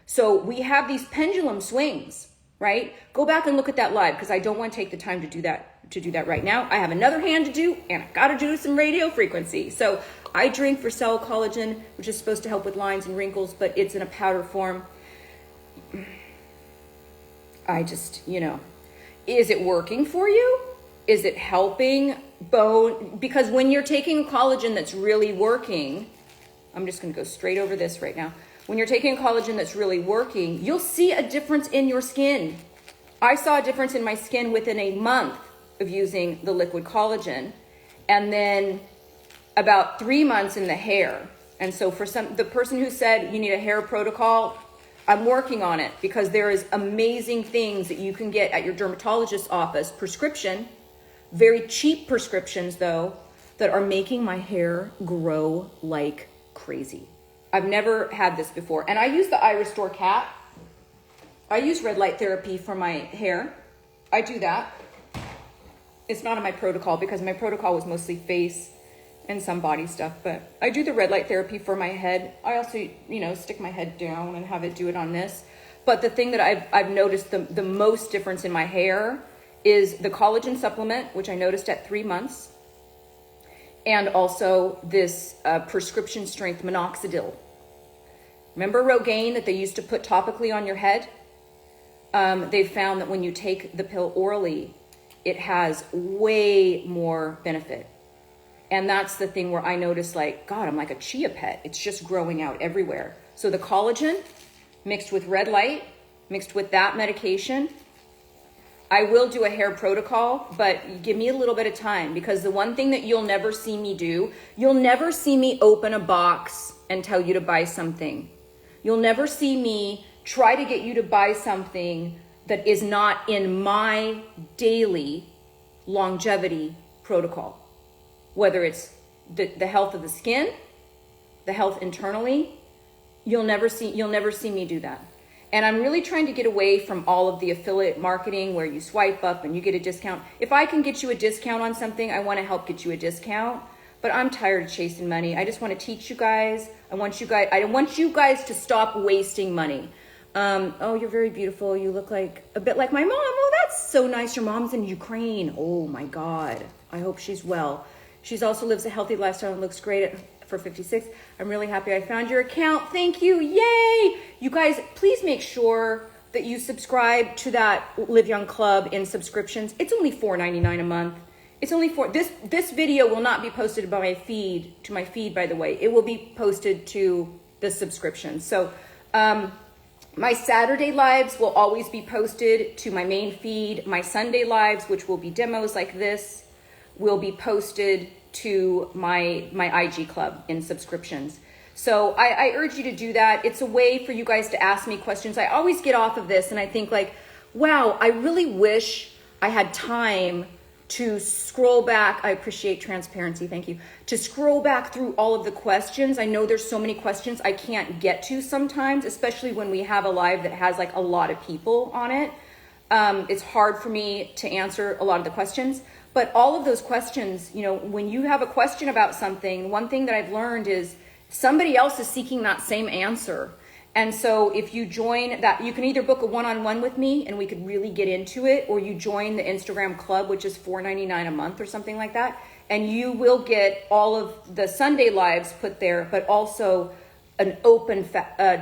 Speaker 1: So we have these pendulum swings, right? Go back and look at that live, because I don't want to take the time to do that right now. I have another hand to do, and I got to do some radio frequency. So I drink for Cell Collagen, which is supposed to help with lines and wrinkles, but it's in a powder form. I just, is it working for you? Is it helping bone? Because when you're taking a collagen that's really working, I'm just going to go straight over this right now. When you're taking a collagen that's really working, you'll see a difference in your skin. I saw a difference in my skin within a month of using the liquid collagen, and then about 3 months in the hair. And so for the person who said you need a hair protocol, I'm working on it, because there is amazing things that you can get at your dermatologist's office, prescription, very cheap prescriptions though, that are making my hair grow like crazy. I've never had this before. And I use the iRestore cap. I use red light therapy for my hair. I do that. It's not in my protocol, because my protocol was mostly face and some body stuff, but I do the red light therapy for my head. I also, stick my head down and have it do it on this. But the thing that I've noticed the most difference in my hair is the collagen supplement, which I noticed at 3 months, and also this prescription strength minoxidil. Remember Rogaine that they used to put topically on your head? They've found that when you take the pill orally, it has way more benefit. And that's the thing where I notice, like, God, I'm like a chia pet. It's just growing out everywhere. So the collagen mixed with red light, mixed with that medication, I will do a hair protocol, but give me a little bit of time, because the one thing that you'll never see me do, you'll never see me open a box and tell you to buy something. You'll never see me try to get you to buy something that is not in my daily longevity protocol. Whether it's the health of the skin, the health internally, you'll never see me do that. And I'm really trying to get away from all of the affiliate marketing where you swipe up and you get a discount. If I can get you a discount on something, I want to help get you a discount. But I'm tired of chasing money. I just want to teach you guys. I want you guys to stop wasting money. Oh, you're very beautiful. You look like a bit like my mom. Oh, that's so nice. Your mom's in Ukraine. Oh my God. I hope she's well. She also lives a healthy lifestyle and looks great for 56. I'm really happy I found your account. Thank you. Yay. You guys, please make sure that you subscribe to that Live Young Club in subscriptions. It's only $4.99 a month. It's only this video will not be posted to my feed, by the way. It will be posted to the subscription. So, my Saturday lives will always be posted to my main feed. My Sunday lives, which will be demos like this, will be posted to my IG club in subscriptions. So I urge you to do that. It's a way for you guys to ask me questions. I always get off of this and I think like, wow, I really wish I had time to scroll back. I appreciate transparency. Thank you. To scroll back through all of the questions. I know there's so many questions I can't get to sometimes, especially when we have a live that has like a lot of people on it. It's hard for me to answer a lot of the questions, but all of those questions, you know, when you have a question about something, one thing that I've learned is somebody else is seeking that same answer. And so if you join that, you can either book a one-on-one with me and we could really get into it, or you join the Instagram club, which is $4.99 a month or something like that. And you will get all of the Sunday lives put there, but also an open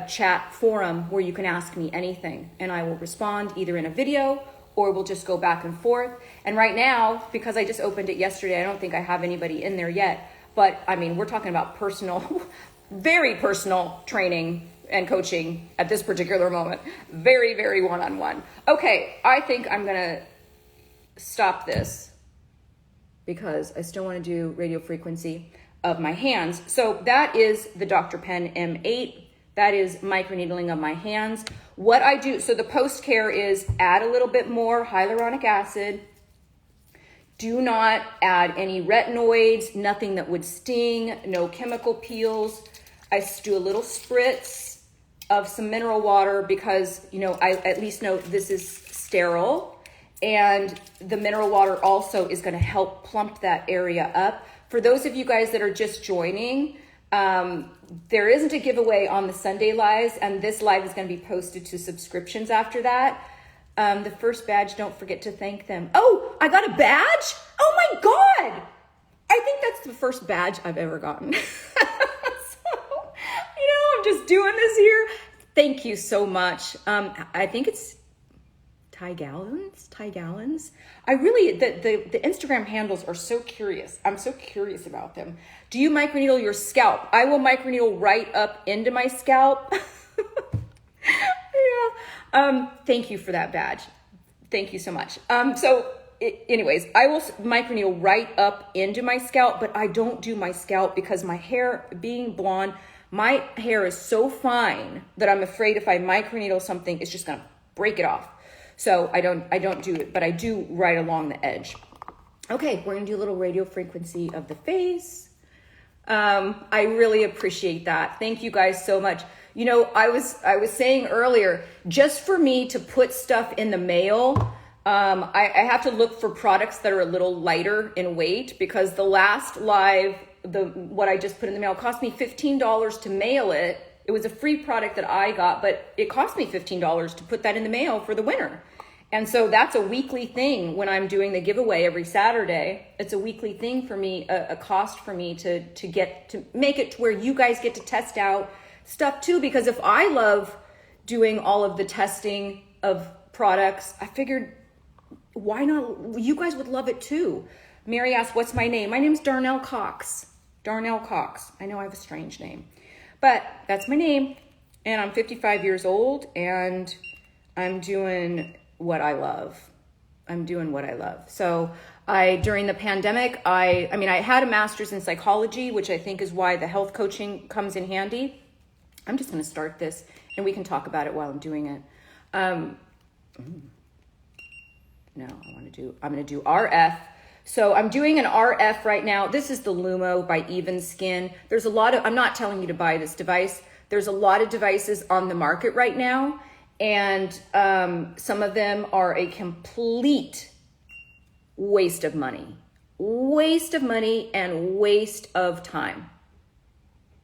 Speaker 1: chat forum where you can ask me anything. And I will respond either in a video or we'll just go back and forth. And right now, because I just opened it yesterday, I don't think I have anybody in there yet. But I mean, we're talking about personal, very personal training and coaching at this particular moment. Very, very one-on-one. Okay, I think I'm gonna stop this because I still wanna do radio frequency of my hands. So that is the Dr. Pen M8. That is microneedling of my hands. What I do, so the post-care is add a little bit more hyaluronic acid. Do not add any retinoids, nothing that would sting, no chemical peels. I do a little spritz of some mineral water because, you know, I at least know this is sterile, and the mineral water also is going to help plump that area up. For those of you guys that are just joining, there isn't a giveaway on the Sunday lives, and this live is going to be posted to subscriptions after that. The first badge, don't forget to thank them. Oh, I got a badge? Oh my God. I think that's the first badge I've ever gotten. I'm just doing this here. Thank you so much. I think it's Ty Gallons. I really, the Instagram handles are so curious. I'm so curious about them. Do you microneedle your scalp? I will microneedle right up into my scalp. Yeah. Thank you for that badge. Thank you so much. Anyways, I will microneedle right up into my scalp, but I don't do my scalp because my hair, being blonde, my hair is so fine that I'm afraid if I microneedle something, it's just gonna break it off. So I don't do it, but I do right along the edge. Okay, we're gonna do a little radio frequency of the face. I really appreciate that. Thank you guys so much. You know, I was saying earlier, just for me to put stuff in the mail, I have to look for products that are a little lighter in weight, because the last live, what I just put in the mail cost me $15 to mail it. It was a free product that I got, but it cost me $15 to put that in the mail for the winter. And so that's a weekly thing when I'm doing the giveaway every Saturday. It's a weekly thing for me, a cost for me to make it to where you guys get to test out stuff too. Because if I love doing all of the testing of products, I figured, why not? You guys would love it too. Mary asked, what's my name? My name's Darnell Cox. Darnell Cox. I know I have a strange name, but that's my name. And I'm 55 years old and I'm doing what I love. I'm doing what I love. So during the pandemic, I had a master's in psychology, which I think is why the health coaching comes in handy. I'm just going to start this and we can talk about it while I'm doing it. No, I'm going to do RF. So I'm doing an RF right now. This is the Lumo by Even Skin. There's a lot of, I'm not telling you to buy this device. There's a lot of devices on the market right now. And some of them are a complete waste of money and waste of time.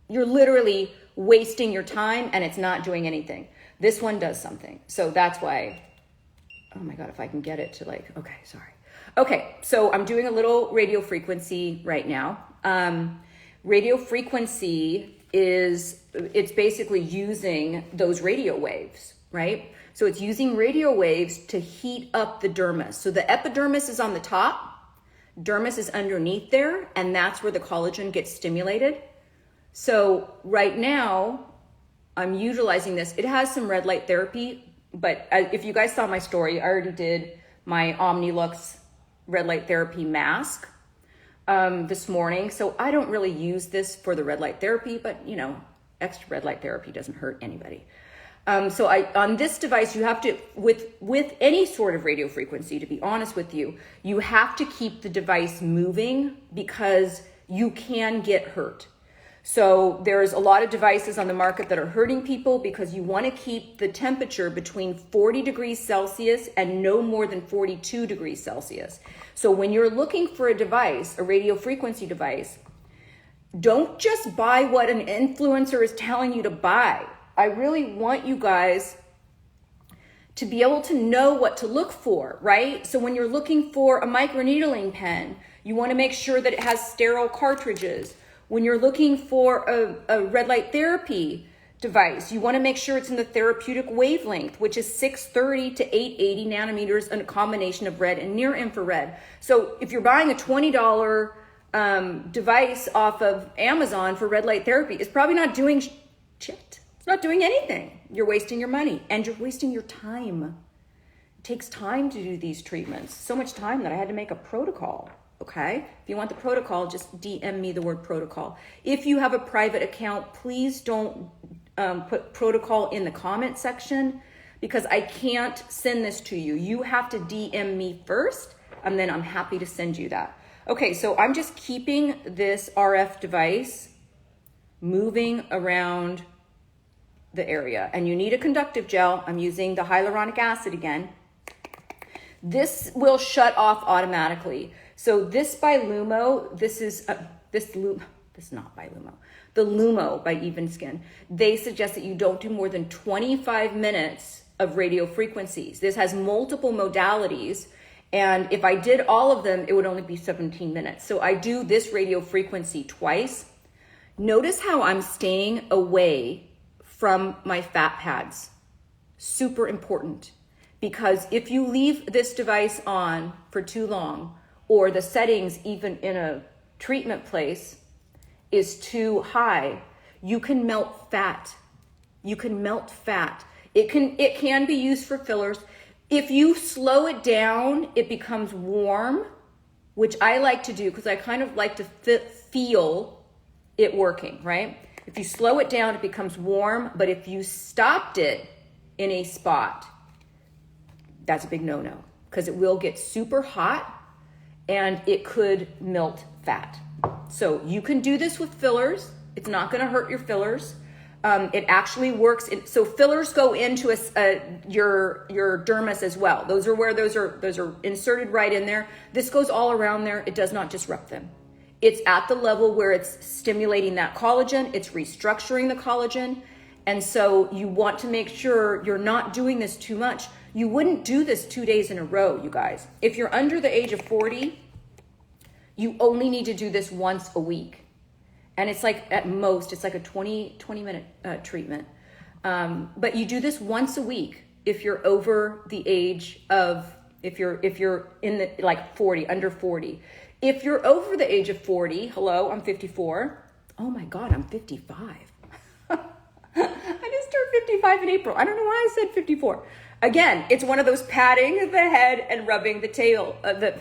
Speaker 1: You're literally wasting your time and it's not doing anything. This one does something. So that's why, oh my God, if I can get it to like, okay, sorry. Okay, so I'm doing a little radio frequency right now. Radio frequency it's basically using those radio waves, right? So it's using radio waves to heat up the dermis. So the epidermis is on the top, dermis is underneath there, and that's where the collagen gets stimulated. So right now, I'm utilizing this. It has some red light therapy, but if you guys saw my story, I already did my Omnilux red light therapy mask this morning. So I don't really use this for the red light therapy, but you know, extra red light therapy doesn't hurt anybody. So on this device, you have to, with any sort of radio frequency, to be honest with you, you have to keep the device moving because you can get hurt. So there's a lot of devices on the market that are hurting people because you want to keep the temperature between 40 degrees Celsius and no more than 42 degrees Celsius. So when you're looking for a device, a radio frequency device, don't just buy what an influencer is telling you to buy. I really want you guys to be able to know what to look for, right? So when you're looking for a microneedling pen, you want to make sure that it has sterile cartridges. When you're looking for a red light therapy device, you want to make sure it's in the therapeutic wavelength, which is 630 to 880 nanometers and a combination of red and near infrared. So if you're buying a $20 device off of Amazon for red light therapy, it's probably not doing shit. It's not doing anything. You're wasting your money and you're wasting your time. It takes time to do these treatments. So much time that I had to make a protocol. Okay, if you want the protocol, just DM me the word protocol. If you have a private account, please don't put protocol in the comment section because I can't send this to you. You have to DM me first, and then I'm happy to send you that. Okay, so I'm just keeping this RF device moving around the area, and you need a conductive gel. I'm using the hyaluronic acid again. This will shut off automatically. So this by Lumo, this is not by Lumo. The Lumo by Even Skin. They suggest that you don't do more than 25 minutes of radio frequencies. This has multiple modalities. And if I did all of them, it would only be 17 minutes. So I do this radio frequency twice. Notice how I'm staying away from my fat pads. Super important. Because if you leave this device on for too long, or the settings even in a treatment place is too high, you can melt fat. You can melt fat. It can be used for fillers. If you slow it down, it becomes warm, which I like to do because I kind of like to feel it working, right? If you slow it down, it becomes warm, but if you stopped it in a spot, that's a big no-no because it will get super hot and it could melt fat. So you can do this with fillers. It's not gonna hurt your fillers. It actually works. So fillers go into your dermis as well. Those are where those are inserted right in there. This goes all around there. It does not disrupt them. It's at the level where it's stimulating that collagen. It's restructuring the collagen. And so you want to make sure you're not doing this too much. You wouldn't do this 2 days in a row, you guys. If you're under the age of 40, you only need to do this once a week. And it's like, at most, it's like a 20 minute treatment. But you do this once a week if you're over the age of, if you're in the, like 40, under 40. If you're over the age of 40, hello, I'm 54. Oh my God, I'm 55. I just turned 55 in April. I don't know why I said 54. Again, it's one of those patting the head and rubbing the tail, the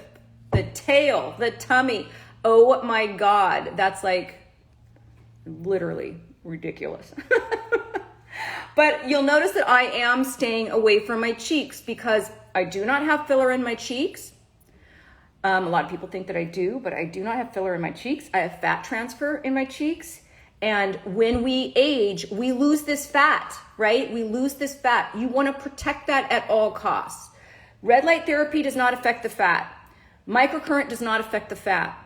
Speaker 1: tail, the tummy. Oh my God, that's like literally ridiculous. But you'll notice that I am staying away from my cheeks because I do not have filler in my cheeks. A lot of people think that I do, but I do not have filler in my cheeks. I have fat transfer in my cheeks. And when we age, we lose this fat, right? We lose this fat. You want to protect that at all costs. Red light therapy does not affect the fat. Microcurrent does not affect the fat.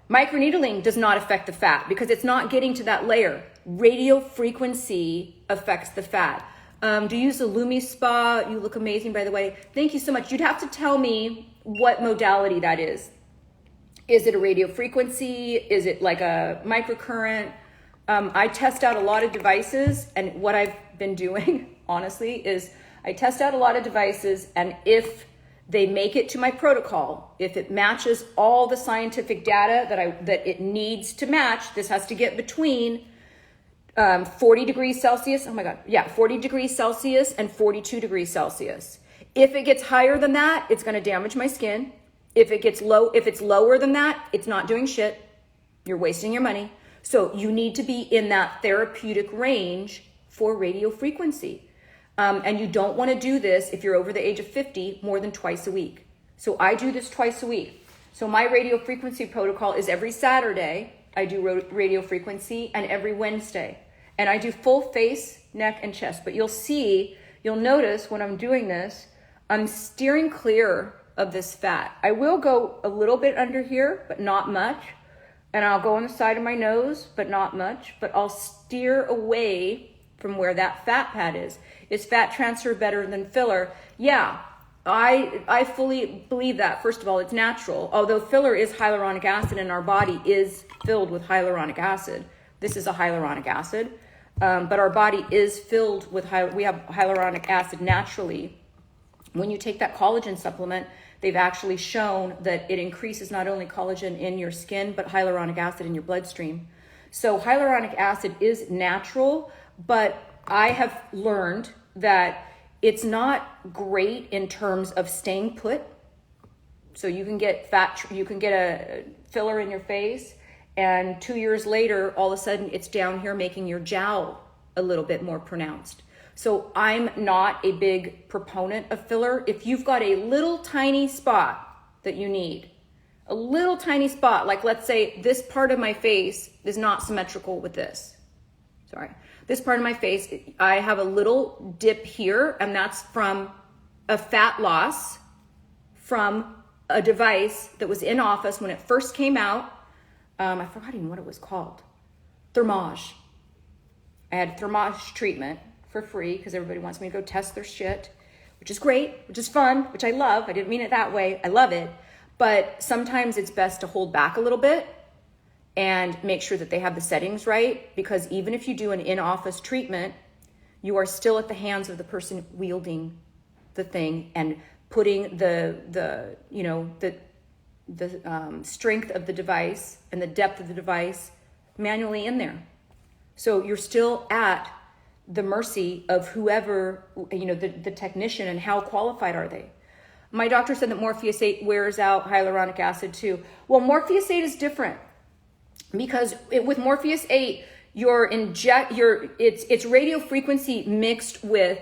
Speaker 1: Microneedling does not affect the fat because it's not getting to that layer. Radio frequency affects the fat. Do you use the Lumi Spa? You look amazing, by the way. Thank you so much. You'd have to tell me what modality that is. Is it a radio frequency? Is it like a microcurrent? I test out a lot of devices, and what I've been doing, honestly, is I test out a lot of devices, and if they make it to my protocol, if it matches all the scientific data that it needs to match, this has to get between 40 degrees Celsius, oh my God, yeah, 40 degrees Celsius and 42 degrees Celsius. If it gets higher than that, it's gonna damage my skin. If it's lower than that, it's not doing shit. You're wasting your money. So you need to be in that therapeutic range for radio frequency. And you don't want to do this if you're over the age of 50 more than twice a week. So I do this twice a week. So my radio frequency protocol is every Saturday, I do radio frequency, and every Wednesday. And I do full face, neck, and chest. But you'll notice when I'm doing this, I'm steering clear of this fat. I will go a little bit under here, but not much. And I'll go on the side of my nose, but not much. But I'll steer away from where that fat pad is. Is fat transfer better than filler? Yeah, I fully believe that. First of all, it's natural. Although filler is hyaluronic acid and our body is filled with hyaluronic acid. This is a hyaluronic acid. But our body is filled with, we have hyaluronic acid naturally. When you take that collagen supplement, they've actually shown that it increases not only collagen in your skin, but hyaluronic acid in your bloodstream. So hyaluronic acid is natural, but I have learned that it's not great in terms of staying put. So you can get a filler in your face, and 2 years later, all of a sudden it's down here making your jowl a little bit more pronounced. So I'm not a big proponent of filler. If you've got a little tiny spot that you need, a little tiny spot, like let's say this part of my face is not symmetrical with this. Sorry. This part of my face, I have a little dip here, and that's from a fat loss from a device that was in office when it first came out. I forgot even what it was called. Thermage. I had Thermage treatment for free because everybody wants me to go test their shit, which is great, which is fun, which I love. I didn't mean it that way. I love it. But sometimes it's best to hold back a little bit and make sure that they have the settings right, because even if you do an in-office treatment, you are still at the hands of the person wielding the thing and putting the strength of the device and the depth of the device manually in there. So you're still at the mercy of whoever, the technician, and how qualified are they. My doctor said that Morpheus 8 wears out hyaluronic acid too. Well, Morpheus 8 is different because with Morpheus 8, it's radio frequency mixed with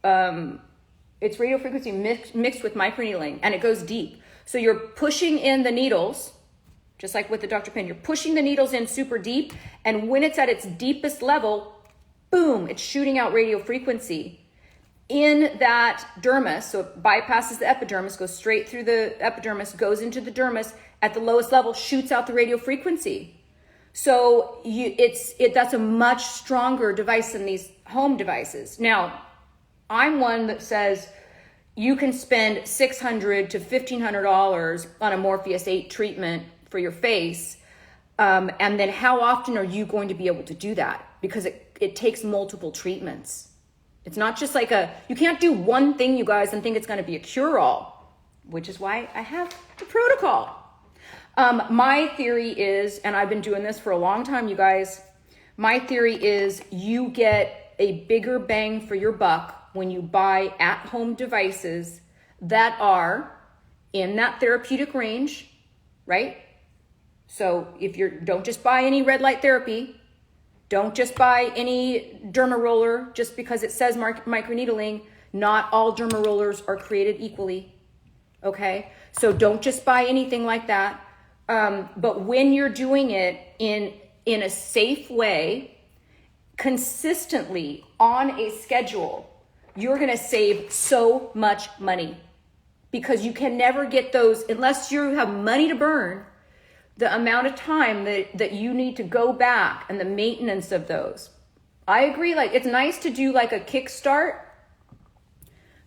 Speaker 1: microneedling, and it goes deep. So you're pushing in the needles, just like with the Dr. Pin, you're pushing the needles in super deep, and when it's at its deepest level, boom, it's shooting out radio frequency in that dermis. So it bypasses the epidermis, goes straight through the epidermis, goes into the dermis, at the lowest level, shoots out the radio frequency. So that's a much stronger device than these home devices. Now, I'm one that says you can spend $600 to $1,500 on a Morpheus 8 treatment for your face. And then how often are you going to be able to do that? Because it takes multiple treatments. It's not just like you can't do one thing, you guys, and think it's going to be a cure-all, which is why I have the protocol. My theory is, and I've been doing this for a long time, you guys, my theory is you get a bigger bang for your buck when you buy at-home devices that are in that therapeutic range, right? So don't just buy any red light therapy. Don't just buy any derma roller just because it says microneedling. Not all derma rollers are created equally, okay? So don't just buy anything like that. But when you're doing it in a safe way, consistently on a schedule, you're gonna save so much money because you can never get those, unless you have money to burn, the amount of time that you need to go back and the maintenance of those. I agree, like it's nice to do like a kickstart,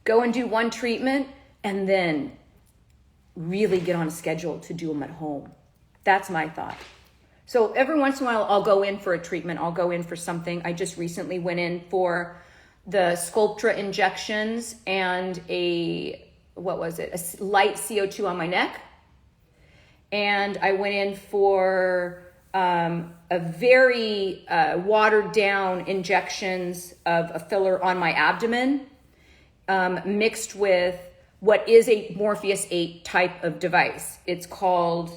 Speaker 1: go and do one treatment and then really get on a schedule to do them at home. That's my thought. So every once in a while, I'll go in for a treatment. I'll go in for something. I just recently went in for the Sculptra injections and a light CO2 on my neck. And I went in for a very watered down injections of a filler on my abdomen, mixed with what is a Morpheus 8 type of device. It's called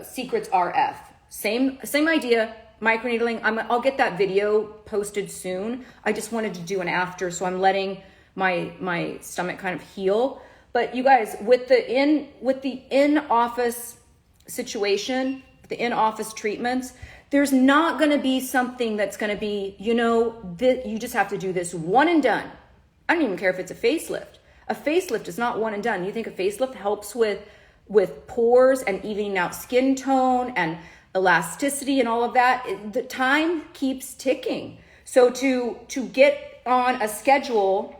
Speaker 1: Secrets RF. Same idea, microneedling. I'll get that video posted soon. I just wanted to do an after, so I'm letting my stomach kind of heal. But you guys, with the in-office situation, the in-office treatments, there's not going to be something that's going to be, you just have to do this one and done. I don't even care if it's a facelift. A facelift is not one and done. You think a facelift helps with pores and evening out skin tone and elasticity and all of that? The time keeps ticking. So to get on a schedule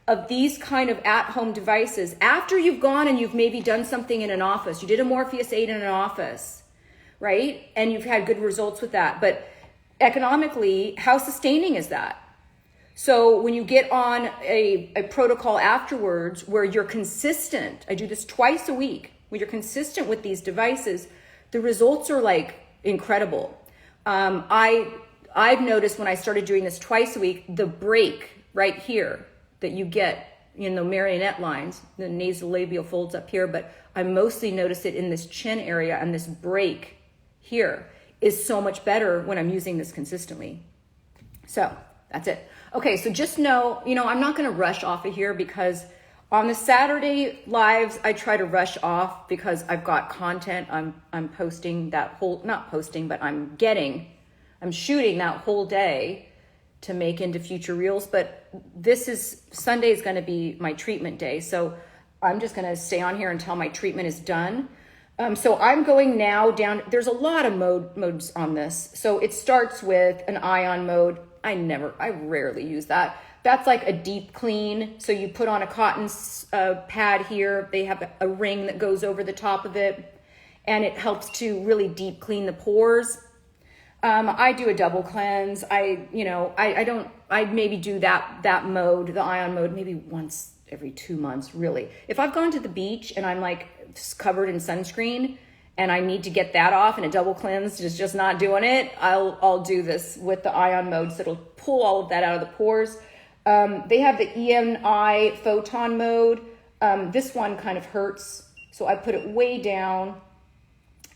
Speaker 1: of these kind of at-home devices, after you've gone and you've maybe done something in an office, you did a Morpheus 8 in an office, right? And you've had good results with that. But economically, how sustaining is that? So when you get on a protocol afterwards where you're consistent, I do this twice a week, when you're consistent with these devices, the results are like incredible. I've noticed when I started doing this twice a week, the break right here that you get in the marionette lines, the nasolabial folds up here, but I mostly notice it in this chin area, and this break here is so much better when I'm using this consistently. So that's it. Okay, so just know, I'm not going to rush off of here, because on the Saturday lives, I try to rush off because I've got content. I'm posting that whole, not posting, but I'm shooting that whole day to make into future reels. But Sunday is going to be my treatment day. So I'm just going to stay on here until my treatment is done. So I'm going now down, there's a lot of modes on this. So it starts with an ion mode. I rarely use that. That's like a deep clean. So you put on a cotton pad here. They have a ring that goes over the top of it, and it helps to really deep clean the pores. I do a double cleanse. I maybe do that mode, the ion mode, maybe once every 2 months, really. If I've gone to the beach and I'm like covered in sunscreen and I need to get that off, and a double cleanse is just not doing it, I'll do this with the ion mode, so it'll pull all of that out of the pores. They have the EMI photon mode. This one kind of hurts, so I put it way down.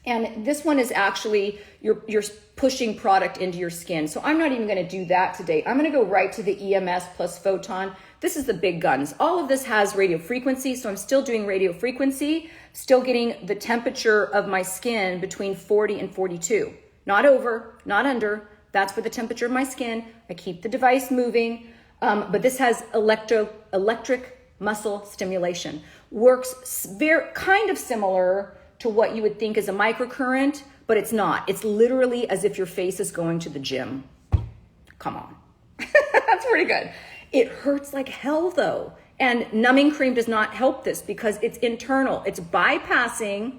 Speaker 1: And this one is actually, you're pushing product into your skin. So I'm not even going to do that today. I'm going to go right to the EMS plus photon. This is the big guns. All of this has radio frequency, so I'm still doing radio frequency, still getting the temperature of my skin between 40 and 42. Not over, not under. That's for the temperature of my skin. I keep the device moving. But this has electric muscle stimulation. Works kind of similar to what you would think is a microcurrent, but it's not. It's literally as if your face is going to the gym. Come on. That's pretty good. It hurts like hell though. And numbing cream does not help this because it's internal. It's bypassing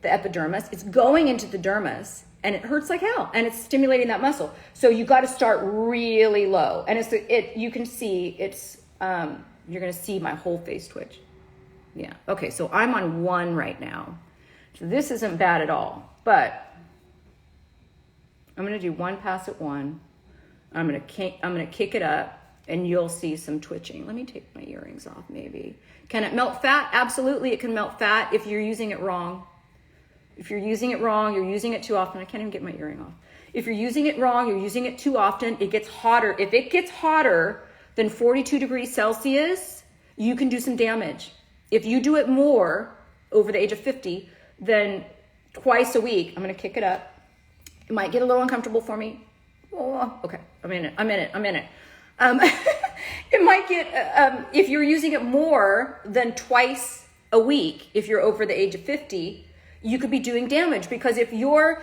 Speaker 1: the epidermis. It's going into the dermis, and it hurts like hell, and it's stimulating that muscle. So you got to start really low. And you can see you're going to see my whole face twitch. Yeah. Okay. So I'm on 1 right now. So this isn't bad at all, but I'm going to do 1 pass at 1. I'm going to kick it up, and you'll see some twitching. Let me take my earrings off maybe. Can it melt fat? Absolutely. It can melt fat if you're using it wrong. If you're using it wrong, you're using it too often. I can't even get my earring off. If you're using it wrong, you're using it too often, it gets hotter. If it gets hotter than 42 degrees Celsius, you can do some damage. If you do it more over the age of 50, then twice a week, I'm going to kick it up. It might get a little uncomfortable for me. Oh, okay. I'm in it. It might get, if you're using it more than twice a week, if you're over the age of 50, you could be doing damage, because if you're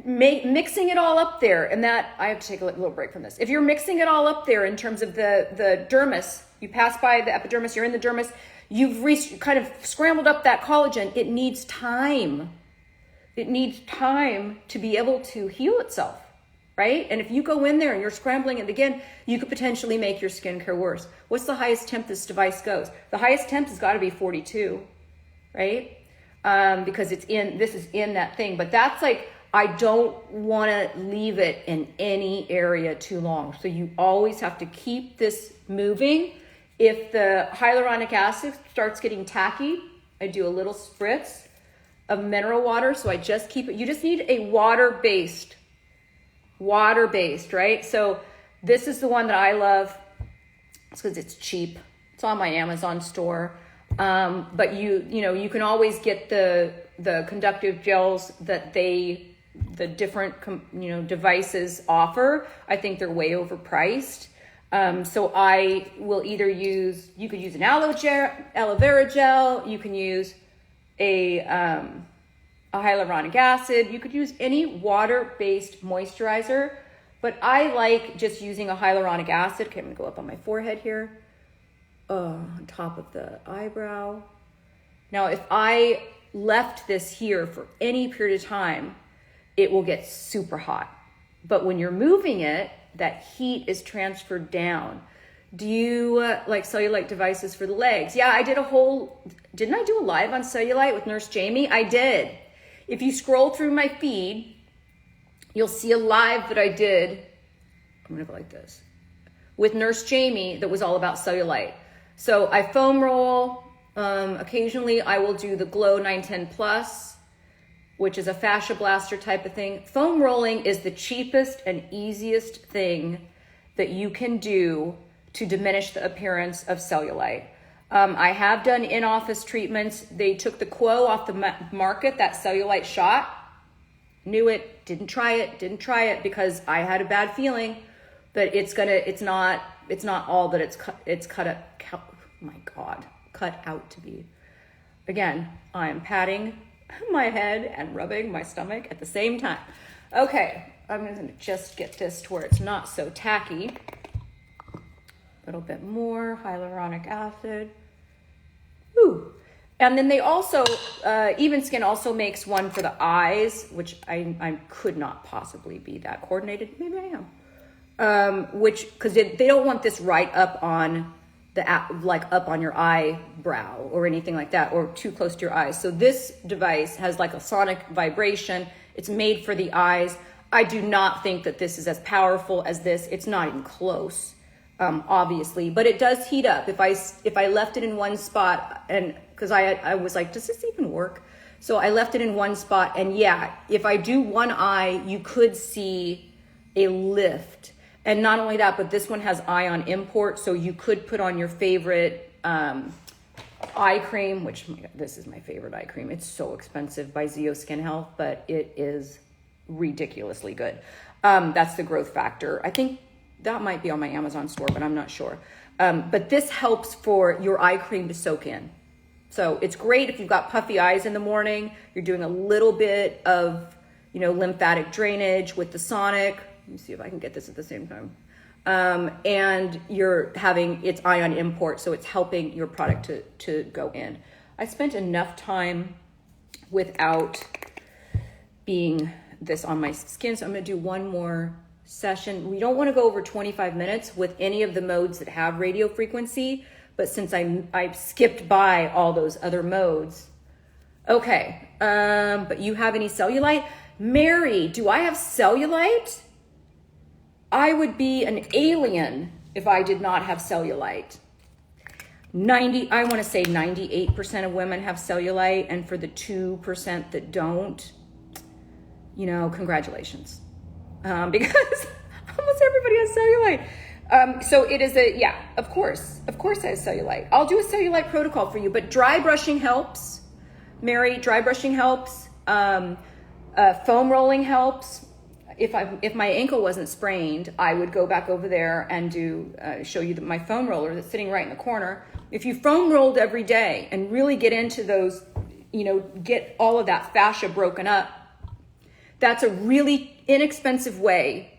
Speaker 1: mixing it all up there, and that, I have to take a little break from this. If you're mixing it all up there in terms of the dermis, you pass by the epidermis, you're in the dermis, you've kind of scrambled up that collagen. It needs time. It needs time to be able to heal itself, right? And if you go in there and you're scrambling it again, you could potentially make your skincare worse. What's the highest temp this device goes? The highest temp has got to be 42, right? Because this is in that thing. But that's like, I don't want to leave it in any area too long. So you always have to keep this moving. If the hyaluronic acid starts getting tacky, I do a little spritz of mineral water. So I just keep it. You just need a water-based water-based, right? So this is the one that I love. It's because it's cheap. It's on my Amazon store. But you can always get the conductive gels that the different, devices offer. I think they're way overpriced. So I will either you could use an aloe vera gel. You can use a hyaluronic acid. You could use any water-based moisturizer, but I like just using a hyaluronic acid. Okay, I'm gonna go up on my forehead here, on top of the eyebrow. Now, if I left this here for any period of time, it will get super hot. But when you're moving it, that heat is transferred down. Do you like Cellulite devices for the legs? Yeah, didn't I do a live on Cellulite with Nurse Jamie? I did. If you scroll through my feed, you'll see a live that I did. I'm gonna go like this with Nurse Jamie that was all about Cellulite. So I foam roll. Occasionally I will do the Glow 910 Plus, which is a fascia blaster type of thing. Foam rolling is the cheapest and easiest thing that you can do to diminish the appearance of cellulite. I have done in-office treatments. They took the Quo off the market, that cellulite shot. Knew it, didn't try it because I had a bad feeling that it's not all that it's cut out to be. Again, I'm patting my head and rubbing my stomach at the same time. Okay, I'm gonna just get this to where it's not so tacky. A little bit more hyaluronic acid. Ooh. And then they also, Even Skin also makes one for the eyes, which I could not possibly be that coordinated. Maybe I am. Because they don't want this right up on up on your eyebrow or anything like that, or too close to your eyes. So this device has like a sonic vibration. It's made for the eyes. I do not think that this is as powerful as this. It's not even close. Obviously, but it does heat up. If I left it in one spot, and because I was like, does this even work? So I left it in one spot, and yeah, if I do one eye, you could see a lift. And not only that, but this one has ion import, so you could put on your favorite eye cream, which this is my favorite eye cream. It's so expensive, by Zeo Skin Health, but it is ridiculously good. That's the growth factor. I think that might be on my Amazon store, but I'm not sure. But this helps for your eye cream to soak in. So it's great if you've got puffy eyes in the morning, you're doing a little bit of, lymphatic drainage with the Sonic. Let me see if I can get this at the same time. And you're having its ion import, so it's helping your product to go in. I spent enough time without being this on my skin, so I'm gonna do one more session. We don't want to go over 25 minutes with any of the modes that have radio frequency, but since I skipped by all those other modes. Okay, but you have any cellulite? Mary, do I have cellulite? I would be an alien if I did not have cellulite. I want to say 98% of women have cellulite, and for the 2% that don't, congratulations. Because almost everybody has cellulite. So it is of course I have cellulite. I'll do a cellulite protocol for you, but dry brushing helps. Mary, dry brushing helps. Foam rolling helps. If my ankle wasn't sprained, I would go back over there and show you my foam roller that's sitting right in the corner. If you foam rolled every day and really get into those, get all of that fascia broken up, that's a really inexpensive way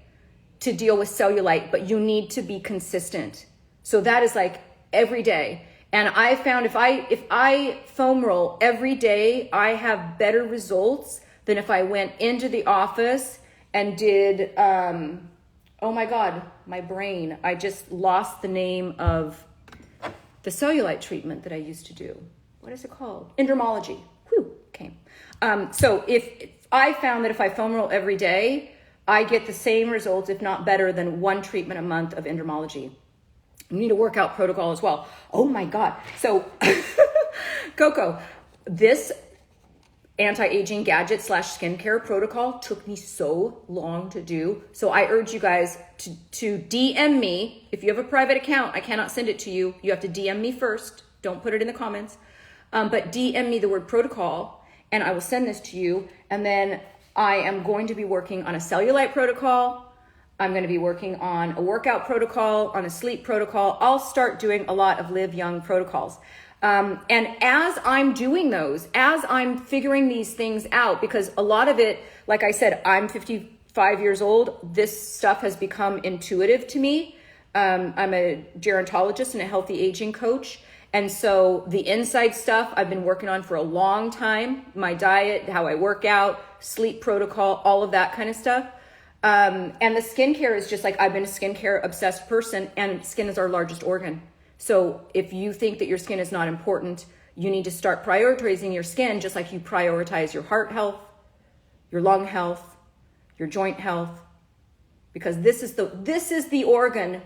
Speaker 1: to deal with cellulite, but you need to be consistent. So that is like every day. And I found if I foam roll every day, I have better results than if I went into the office and did, oh my God, my brain. I just lost the name of the cellulite treatment that I used to do. What is it called? Endermology. Whew, came. So if I found that if I foam roll every day, I get the same results, if not better, than one treatment a month of endermology. You need a workout protocol as well. Oh my God. So, Coco, this anti-aging gadget / skincare protocol took me so long to do. So I urge you guys to DM me. If you have a private account, I cannot send it to you. You have to DM me first. Don't put it in the comments. But DM me the word protocol and I will send this to you. And then I am going to be working on a cellulite protocol. I'm going to be working on a workout protocol, on a sleep protocol. I'll start doing a lot of Live Young protocols. And as I'm doing those, as I'm figuring these things out, because a lot of it, like I said, I'm 55 years old. This stuff has become intuitive to me. I'm a gerontologist and a healthy aging coach. And so the inside stuff I've been working on for a long time, my diet, how I work out, sleep protocol, all of that kind of stuff. And the skincare is just like, I've been a skincare obsessed person, and skin is our largest organ. So if you think that your skin is not important, you need to start prioritizing your skin just like you prioritize your heart health, your lung health, your joint health, because this is the organ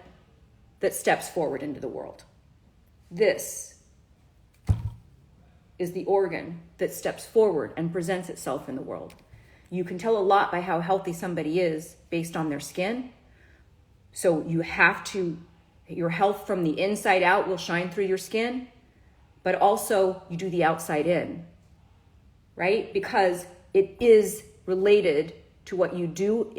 Speaker 1: that steps forward into the world. This is the organ that steps forward and presents itself in the world. You can tell a lot by how healthy somebody is based on their skin. So you have to, your health from the inside out will shine through your skin, but also you do the outside in, right? Because it is related to what you do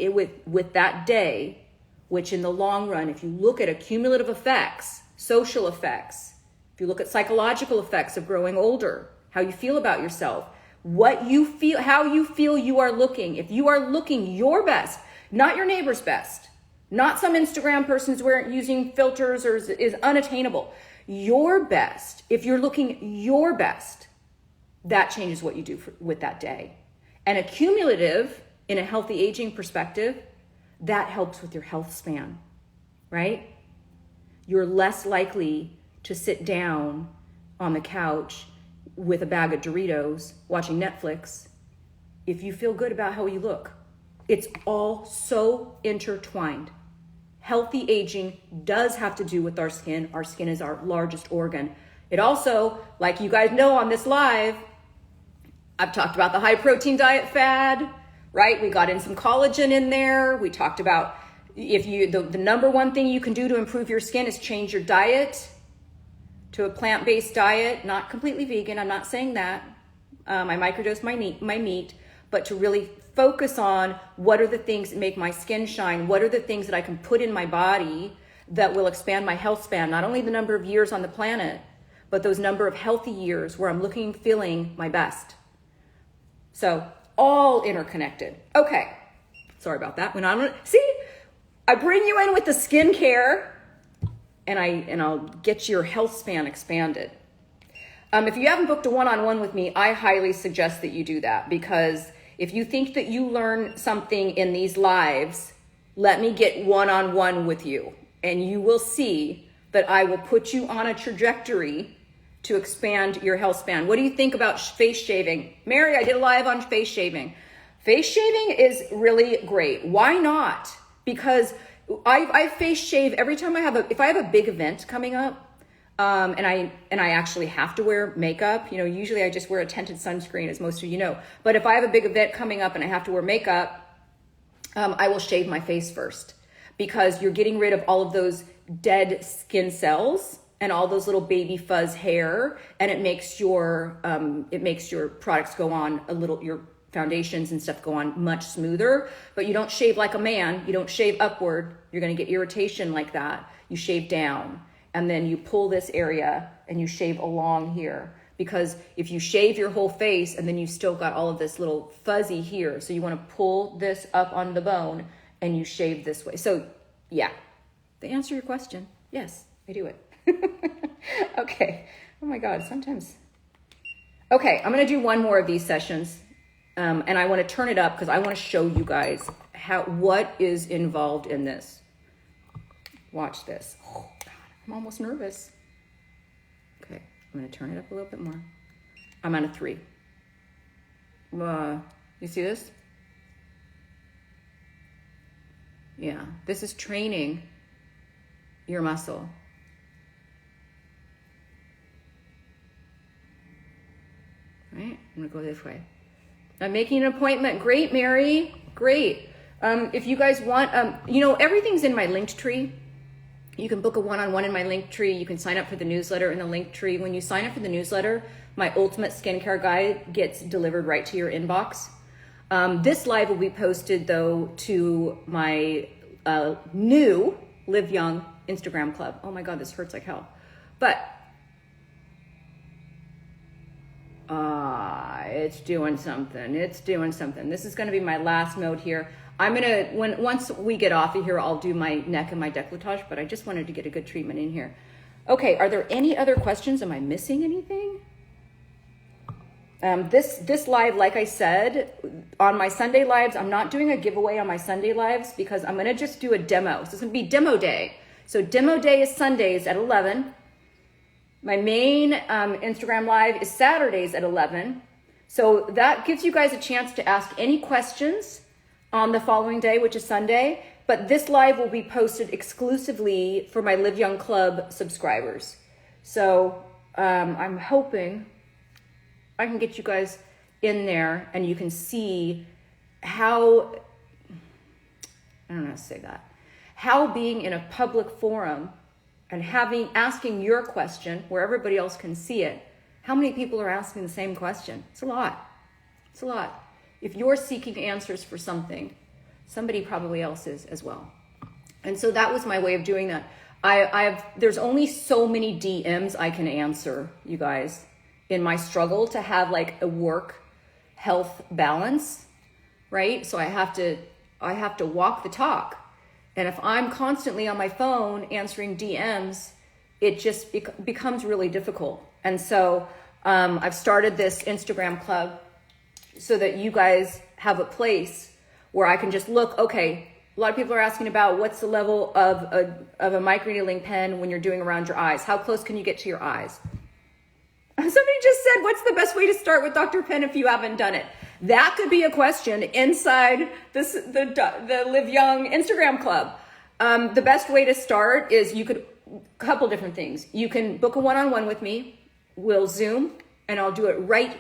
Speaker 1: with that day, which in the long run, if you look at cumulative effects, social effects, if you look at psychological effects of growing older, how you feel about yourself, what you feel, how you feel you are looking. If you are looking your best, not your neighbor's best, not some Instagram person who's using filters or is unattainable, your best, if you're looking your best, that changes what you do with that day. And a cumulative, in a healthy aging perspective, that helps with your health span, right? You're less likely to sit down on the couch with a bag of Doritos watching Netflix if you feel good about how you look. It's all so intertwined. Healthy aging does have to do with our skin. Our skin is our largest organ. It also, like you guys know on this live, I've talked about the high protein diet fad, right? We got in some collagen in there. We talked about the number one thing you can do to improve your skin is change your diet to a plant-based diet, not completely vegan. I'm not saying that. I microdose my meat, but to really focus on what are the things that make my skin shine? What are the things that I can put in my body that will expand my health span? Not only the number of years on the planet, but those number of healthy years where I'm looking, feeling my best. So all interconnected. Okay, sorry about that. See, I bring you in with the skincare, and I'll get your health span expanded. If you haven't booked a one-on-one with me, I highly suggest that you do that, because if you think that you learn something in these lives, let me get one-on-one with you, and you will see that I will put you on a trajectory to expand your health span. What do you think about face shaving? Mary, I did a live on face shaving. Face shaving is really great. Why not? Because I face shave every time if I have a big event coming up, and I actually have to wear makeup. Usually I just wear a tinted sunscreen, as most of you know. But if I have a big event coming up and I have to wear makeup, I will shave my face first, because you're getting rid of all of those dead skin cells and all those little baby fuzz hair, and it makes your products go on your foundations and stuff go on much smoother. But you don't shave like a man. You don't shave upward. You're going to get irritation like that. You shave down, and then you pull this area and you shave along here, because if you shave your whole face and then you still got all of this little fuzzy here, so you want to pull this up on the bone and you shave this way. So yeah, to answer your question, yes, I do it. Okay. Oh my God, sometimes. Okay, I'm going to do one more of these sessions. And I want to turn it up because I want to show you guys what is involved in this. Watch this. Oh God, I'm almost nervous. Okay, I'm going to turn it up a little bit more. I'm on a 3. You see this? Yeah, this is training your muscle. Right? I'm going to go this way. I'm making an appointment. Great, Mary. Great. If you guys want, everything's in my linked tree. You can book a one-on-one in my link tree. You can sign up for the newsletter in the link tree. When you sign up for the newsletter, my ultimate skincare guide gets delivered right to your inbox. This live will be posted though to my new Live Young Instagram club. Oh my God, this hurts like hell. But it's doing something. It's doing something. This is going to be my last mode here. I'm going to, once we get off of here, I'll do my neck and my décolletage, but I just wanted to get a good treatment in here. Okay, are there any other questions? Am I missing anything? This live, like I said, on my Sunday lives, I'm not doing a giveaway on my Sunday lives because I'm going to just do a demo. So it's going to be demo day. So demo day is Sundays at 11. My main Instagram live is Saturdays at 11. So that gives you guys a chance to ask any questions on the following day, which is Sunday. But this live will be posted exclusively for my Live Young Club subscribers. So I'm hoping I can get you guys in there and you can see how, I don't know how to say that, how being in a public forum and asking your question where everybody else can see it, how many people are asking the same question? It's a lot. It's a lot. If you're seeking answers for something, somebody probably else is as well. And so that was my way of doing that. There's only so many DMs I can answer, you guys, in my struggle to have like a work health balance, right? So I have to walk the talk. And if I'm constantly on my phone answering DMs, it just becomes really difficult. And so I've started this Instagram club so that you guys have a place where I can just look, okay, a lot of people are asking about what's the level of a microneedling pen when you're doing around your eyes. How close can you get to your eyes? Somebody just said, what's the best way to start with Dr. Pen if you haven't done it? That could be a question inside the Live Young Instagram club. The best way to start is a couple different things. You can book a one-on-one with me. We'll Zoom and I'll do it right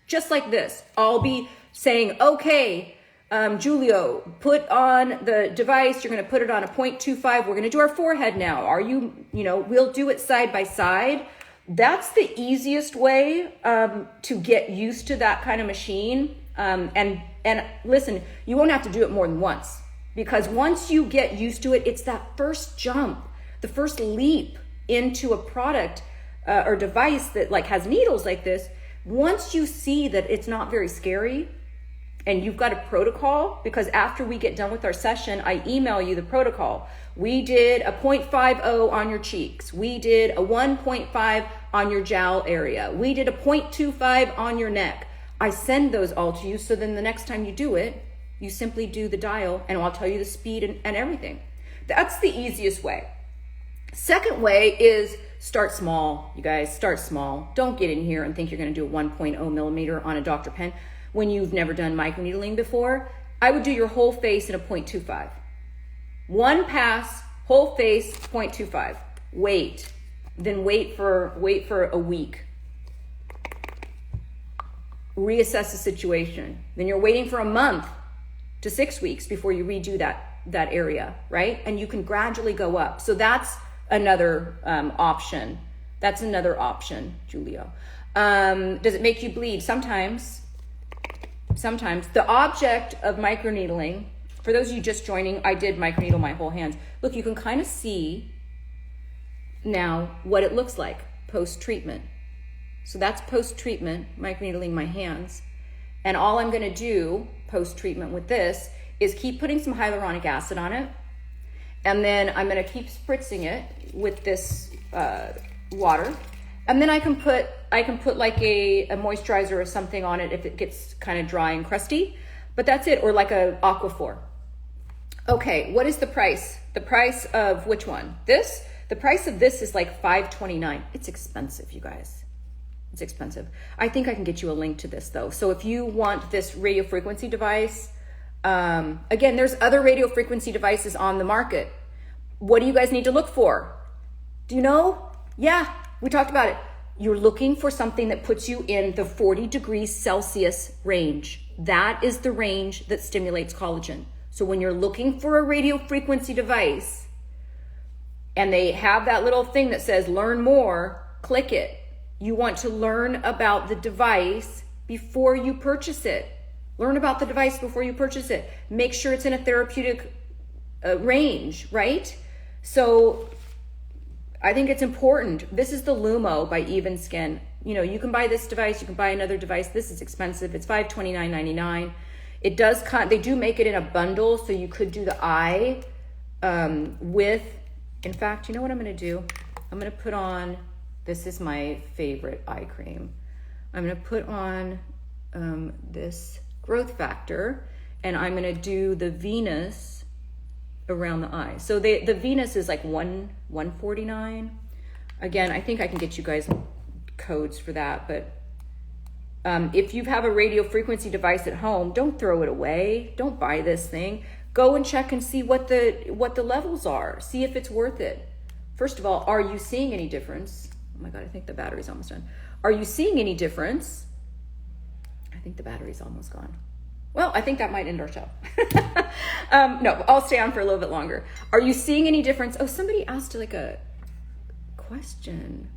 Speaker 1: just like this. I'll be saying, okay, Julio, put on the device. You're going to put it on a 0.25. We're going to do our forehead now. We'll do it side by side. That's the easiest way to get used to that kind of machine. And listen, you won't have to do it more than once because once you get used to it, it's that first jump, the first leap into a product or device that like has needles like this. Once you see that it's not very scary and you've got a protocol, because after we get done with our session, I email you the protocol. We did a 0.50 on your cheeks. We did a 1.5 on your jowl area. We did a 0.25 on your neck. I send those all to you. So then the next time you do it, you simply do the dial and I'll tell you the speed and everything. That's the easiest way. Second way is start small, you guys, start small. Don't get in here and think you're gonna do a 1.0 millimeter on a Dr. Pen when you've never done microneedling before. I would do your whole face in a 0.25. One pass, whole face, 0.25. Wait, then wait for a week. Reassess the situation. Then you're waiting for a month to 6 weeks before you redo that area, right? And you can gradually go up. So that's another option. That's another option, Julio. Does it make you bleed? Sometimes. The object of microneedling, for those of you just joining, I did microneedle my whole hands. Look, you can kind of see now what it looks like post-treatment. So that's post-treatment, microneedling my hands. And all I'm gonna do post-treatment with this is keep putting some hyaluronic acid on it. And then I'm gonna keep spritzing it with this water. And then I can put like a moisturizer or something on it if it gets kind of dry and crusty. But that's it, or like a Aquaphor. Okay, what is the price? The price of which one? This? The price of this is like $5.29. It's expensive, you guys. It's expensive. I think I can get you a link to this though. So if you want this radio frequency device, again, there's other radio frequency devices on the market. What do you guys need to look for? Do you know? Yeah, we talked about it. You're looking for something that puts you in the 40 degrees Celsius range. that is the range that stimulates collagen. So when you're looking for a radio frequency device and they have that little thing that says learn more, click it. You want to learn about the device before you purchase it. Learn about the device before you purchase it. Make sure it's in a therapeutic range, right? So I think it's important. This is the Lumo by Even Skin. You know, you can buy this device, you can buy another device. This is expensive. It's $529.99. It does they do make it in a bundle, so you could do the eye with, in fact, you know what I'm going to do? I'm going to put on, this is my favorite eye cream. I'm going to put on this growth factor, and I'm going to do the Venus around the eye. So the Venus is like $149. Again, I think I can get you guys codes for that, but if you have a radio frequency device at home, don't throw it away. Don't buy this thing. Go and check and see what the levels are. See if it's worth it. First of all, are you seeing any difference? Oh my God, I think the battery's almost done. Are you seeing any difference? I think the battery's almost gone. Well, I think that might end our show. No, I'll stay on for a little bit longer. Are you seeing any difference? Oh, somebody asked like a question.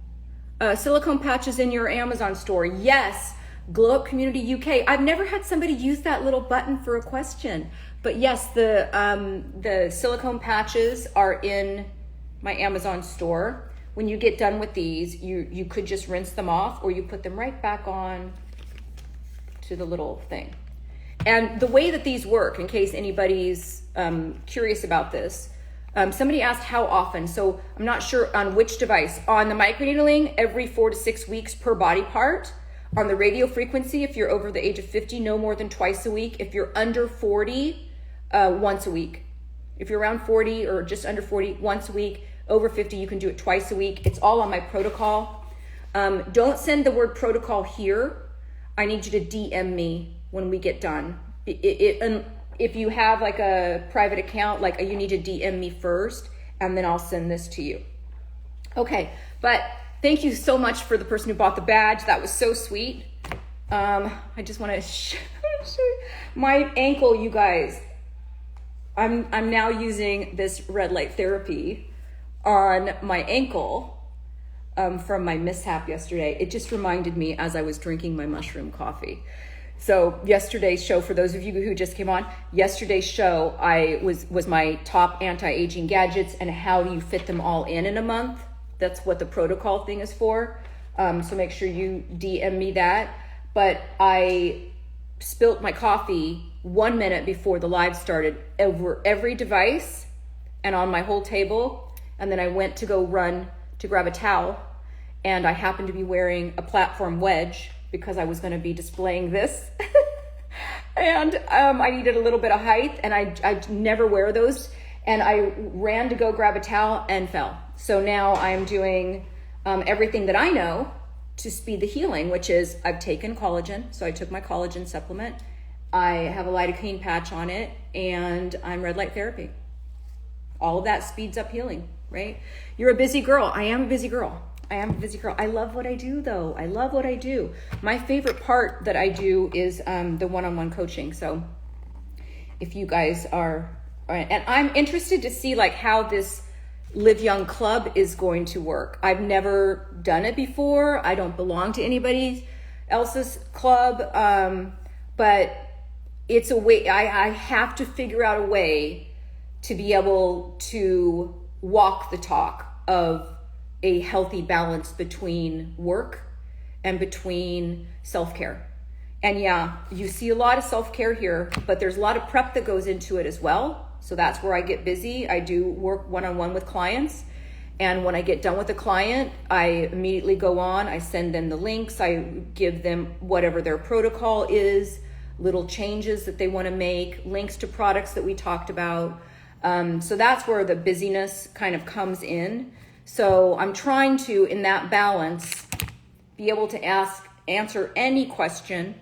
Speaker 1: Silicone patches in your Amazon store. Yes. Glow Up Community UK. I've never had somebody use that little button for a question, but yes, the silicone patches are in my Amazon store. When you get done with these, you could just rinse them off, or you put them right back on to the little thing. And the way that these work, in case anybody's curious about this, somebody asked how often. So I'm not sure on which device. On the microneedling, every 4 to 6 weeks per body part. On the radio frequency, if you're over the age of 50, no more than twice a week. If you're under 40, once a week. If you're around 40 or just under 40, once a week. Over 50, you can do it twice a week. It's all on my protocol. Don't send the word protocol here. I need you to DM me when we get done. If you have like a private account, like you need to DM me first, and then I'll send this to you. Okay, but thank you so much for the person who bought the badge. That was so sweet. I just want to show my ankle, you guys. I'm now using this red light therapy on my ankle from my mishap yesterday. It just reminded me as I was drinking my mushroom coffee. So yesterday's show, for those of you who just came on, yesterday's show was my top anti-aging gadgets and how do you fit them all in a month. That's what the protocol thing is for. So make sure you DM me that. But I spilt my coffee 1 minute before the live started over every device and on my whole table. And then I went to go run to grab a towel. And I happened to be wearing a platform wedge because I was going to be displaying this. And I needed a little bit of height, and I never wear those. And I ran to go grab a towel and fell. So now I'm doing everything that I know to speed the healing, which is I've taken collagen. So I took my collagen supplement. I have a lidocaine patch on it, and I'm red light therapy. All of that speeds up healing, right? You're a busy girl. I am a busy girl. I love what I do, though. I love what I do. My favorite part that I do is the one-on-one coaching. So if you guys are, and I'm interested to see like how this Live Young Club is going to work. I've never done it before. I don't belong to anybody else's club, but it's a way, I have to figure out a way to be able to walk the talk of a healthy balance between work and between self-care. And yeah, you see a lot of self-care here, but there's a lot of prep that goes into it as well. So that's where I get busy. I do work one-on-one with clients. And when I get done with a client, I immediately go on, I send them the links, I give them whatever their protocol is, little changes that they want to make, links to products that we talked about. So that's where the busyness kind of comes in. So I'm trying to, in that balance, be able to answer any question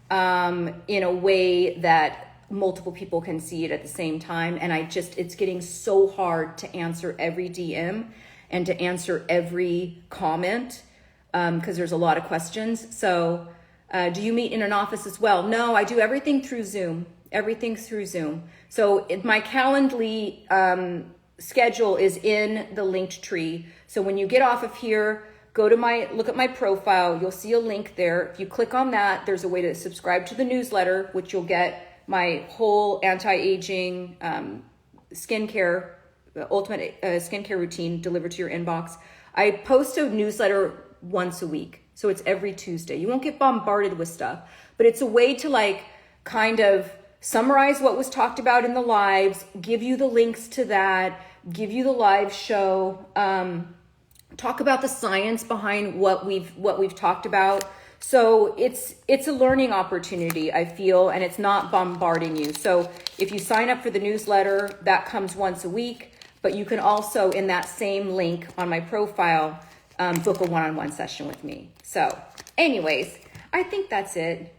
Speaker 1: in a way that multiple people can see it at the same time. And it's getting so hard to answer every DM and to answer every comment because there's a lot of questions. So Do you meet in an office as well? No, I do everything through Zoom. Everything through Zoom. So my Calendly schedule is in the linked tree. So when you get off of here, look at my profile. You'll see a link there. If you click on that, there's a way to subscribe to the newsletter, which you'll get my whole anti-aging skincare, ultimate skincare routine delivered to your inbox. I post a newsletter once a week. So it's every Tuesday. You won't get bombarded with stuff, but it's a way to like kind of summarize what was talked about in the lives, give you the links to that, give you the live show, talk about the science behind what we've talked about. So it's a learning opportunity, I feel, and it's not bombarding you. So if you sign up for the newsletter, that comes once a week, but you can also, in that same link on my profile, book a one-on-one session with me. So anyways, I think that's it.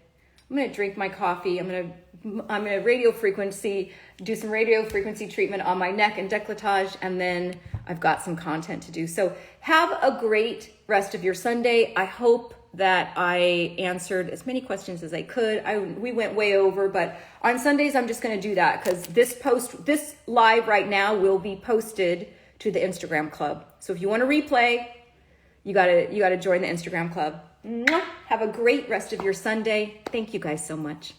Speaker 1: I'm going to drink my coffee. I'm going to radio frequency, do some radio frequency treatment on my neck and décolletage, and then I've got some content to do. So have a great rest of your Sunday. I hope that I answered as many questions as I could. We went way over, but on Sundays, I'm just going to do that because this live right now will be posted to the Instagram club. So if you want to replay, you gotta join the Instagram club. Mwah! Have a great rest of your Sunday. Thank you guys so much.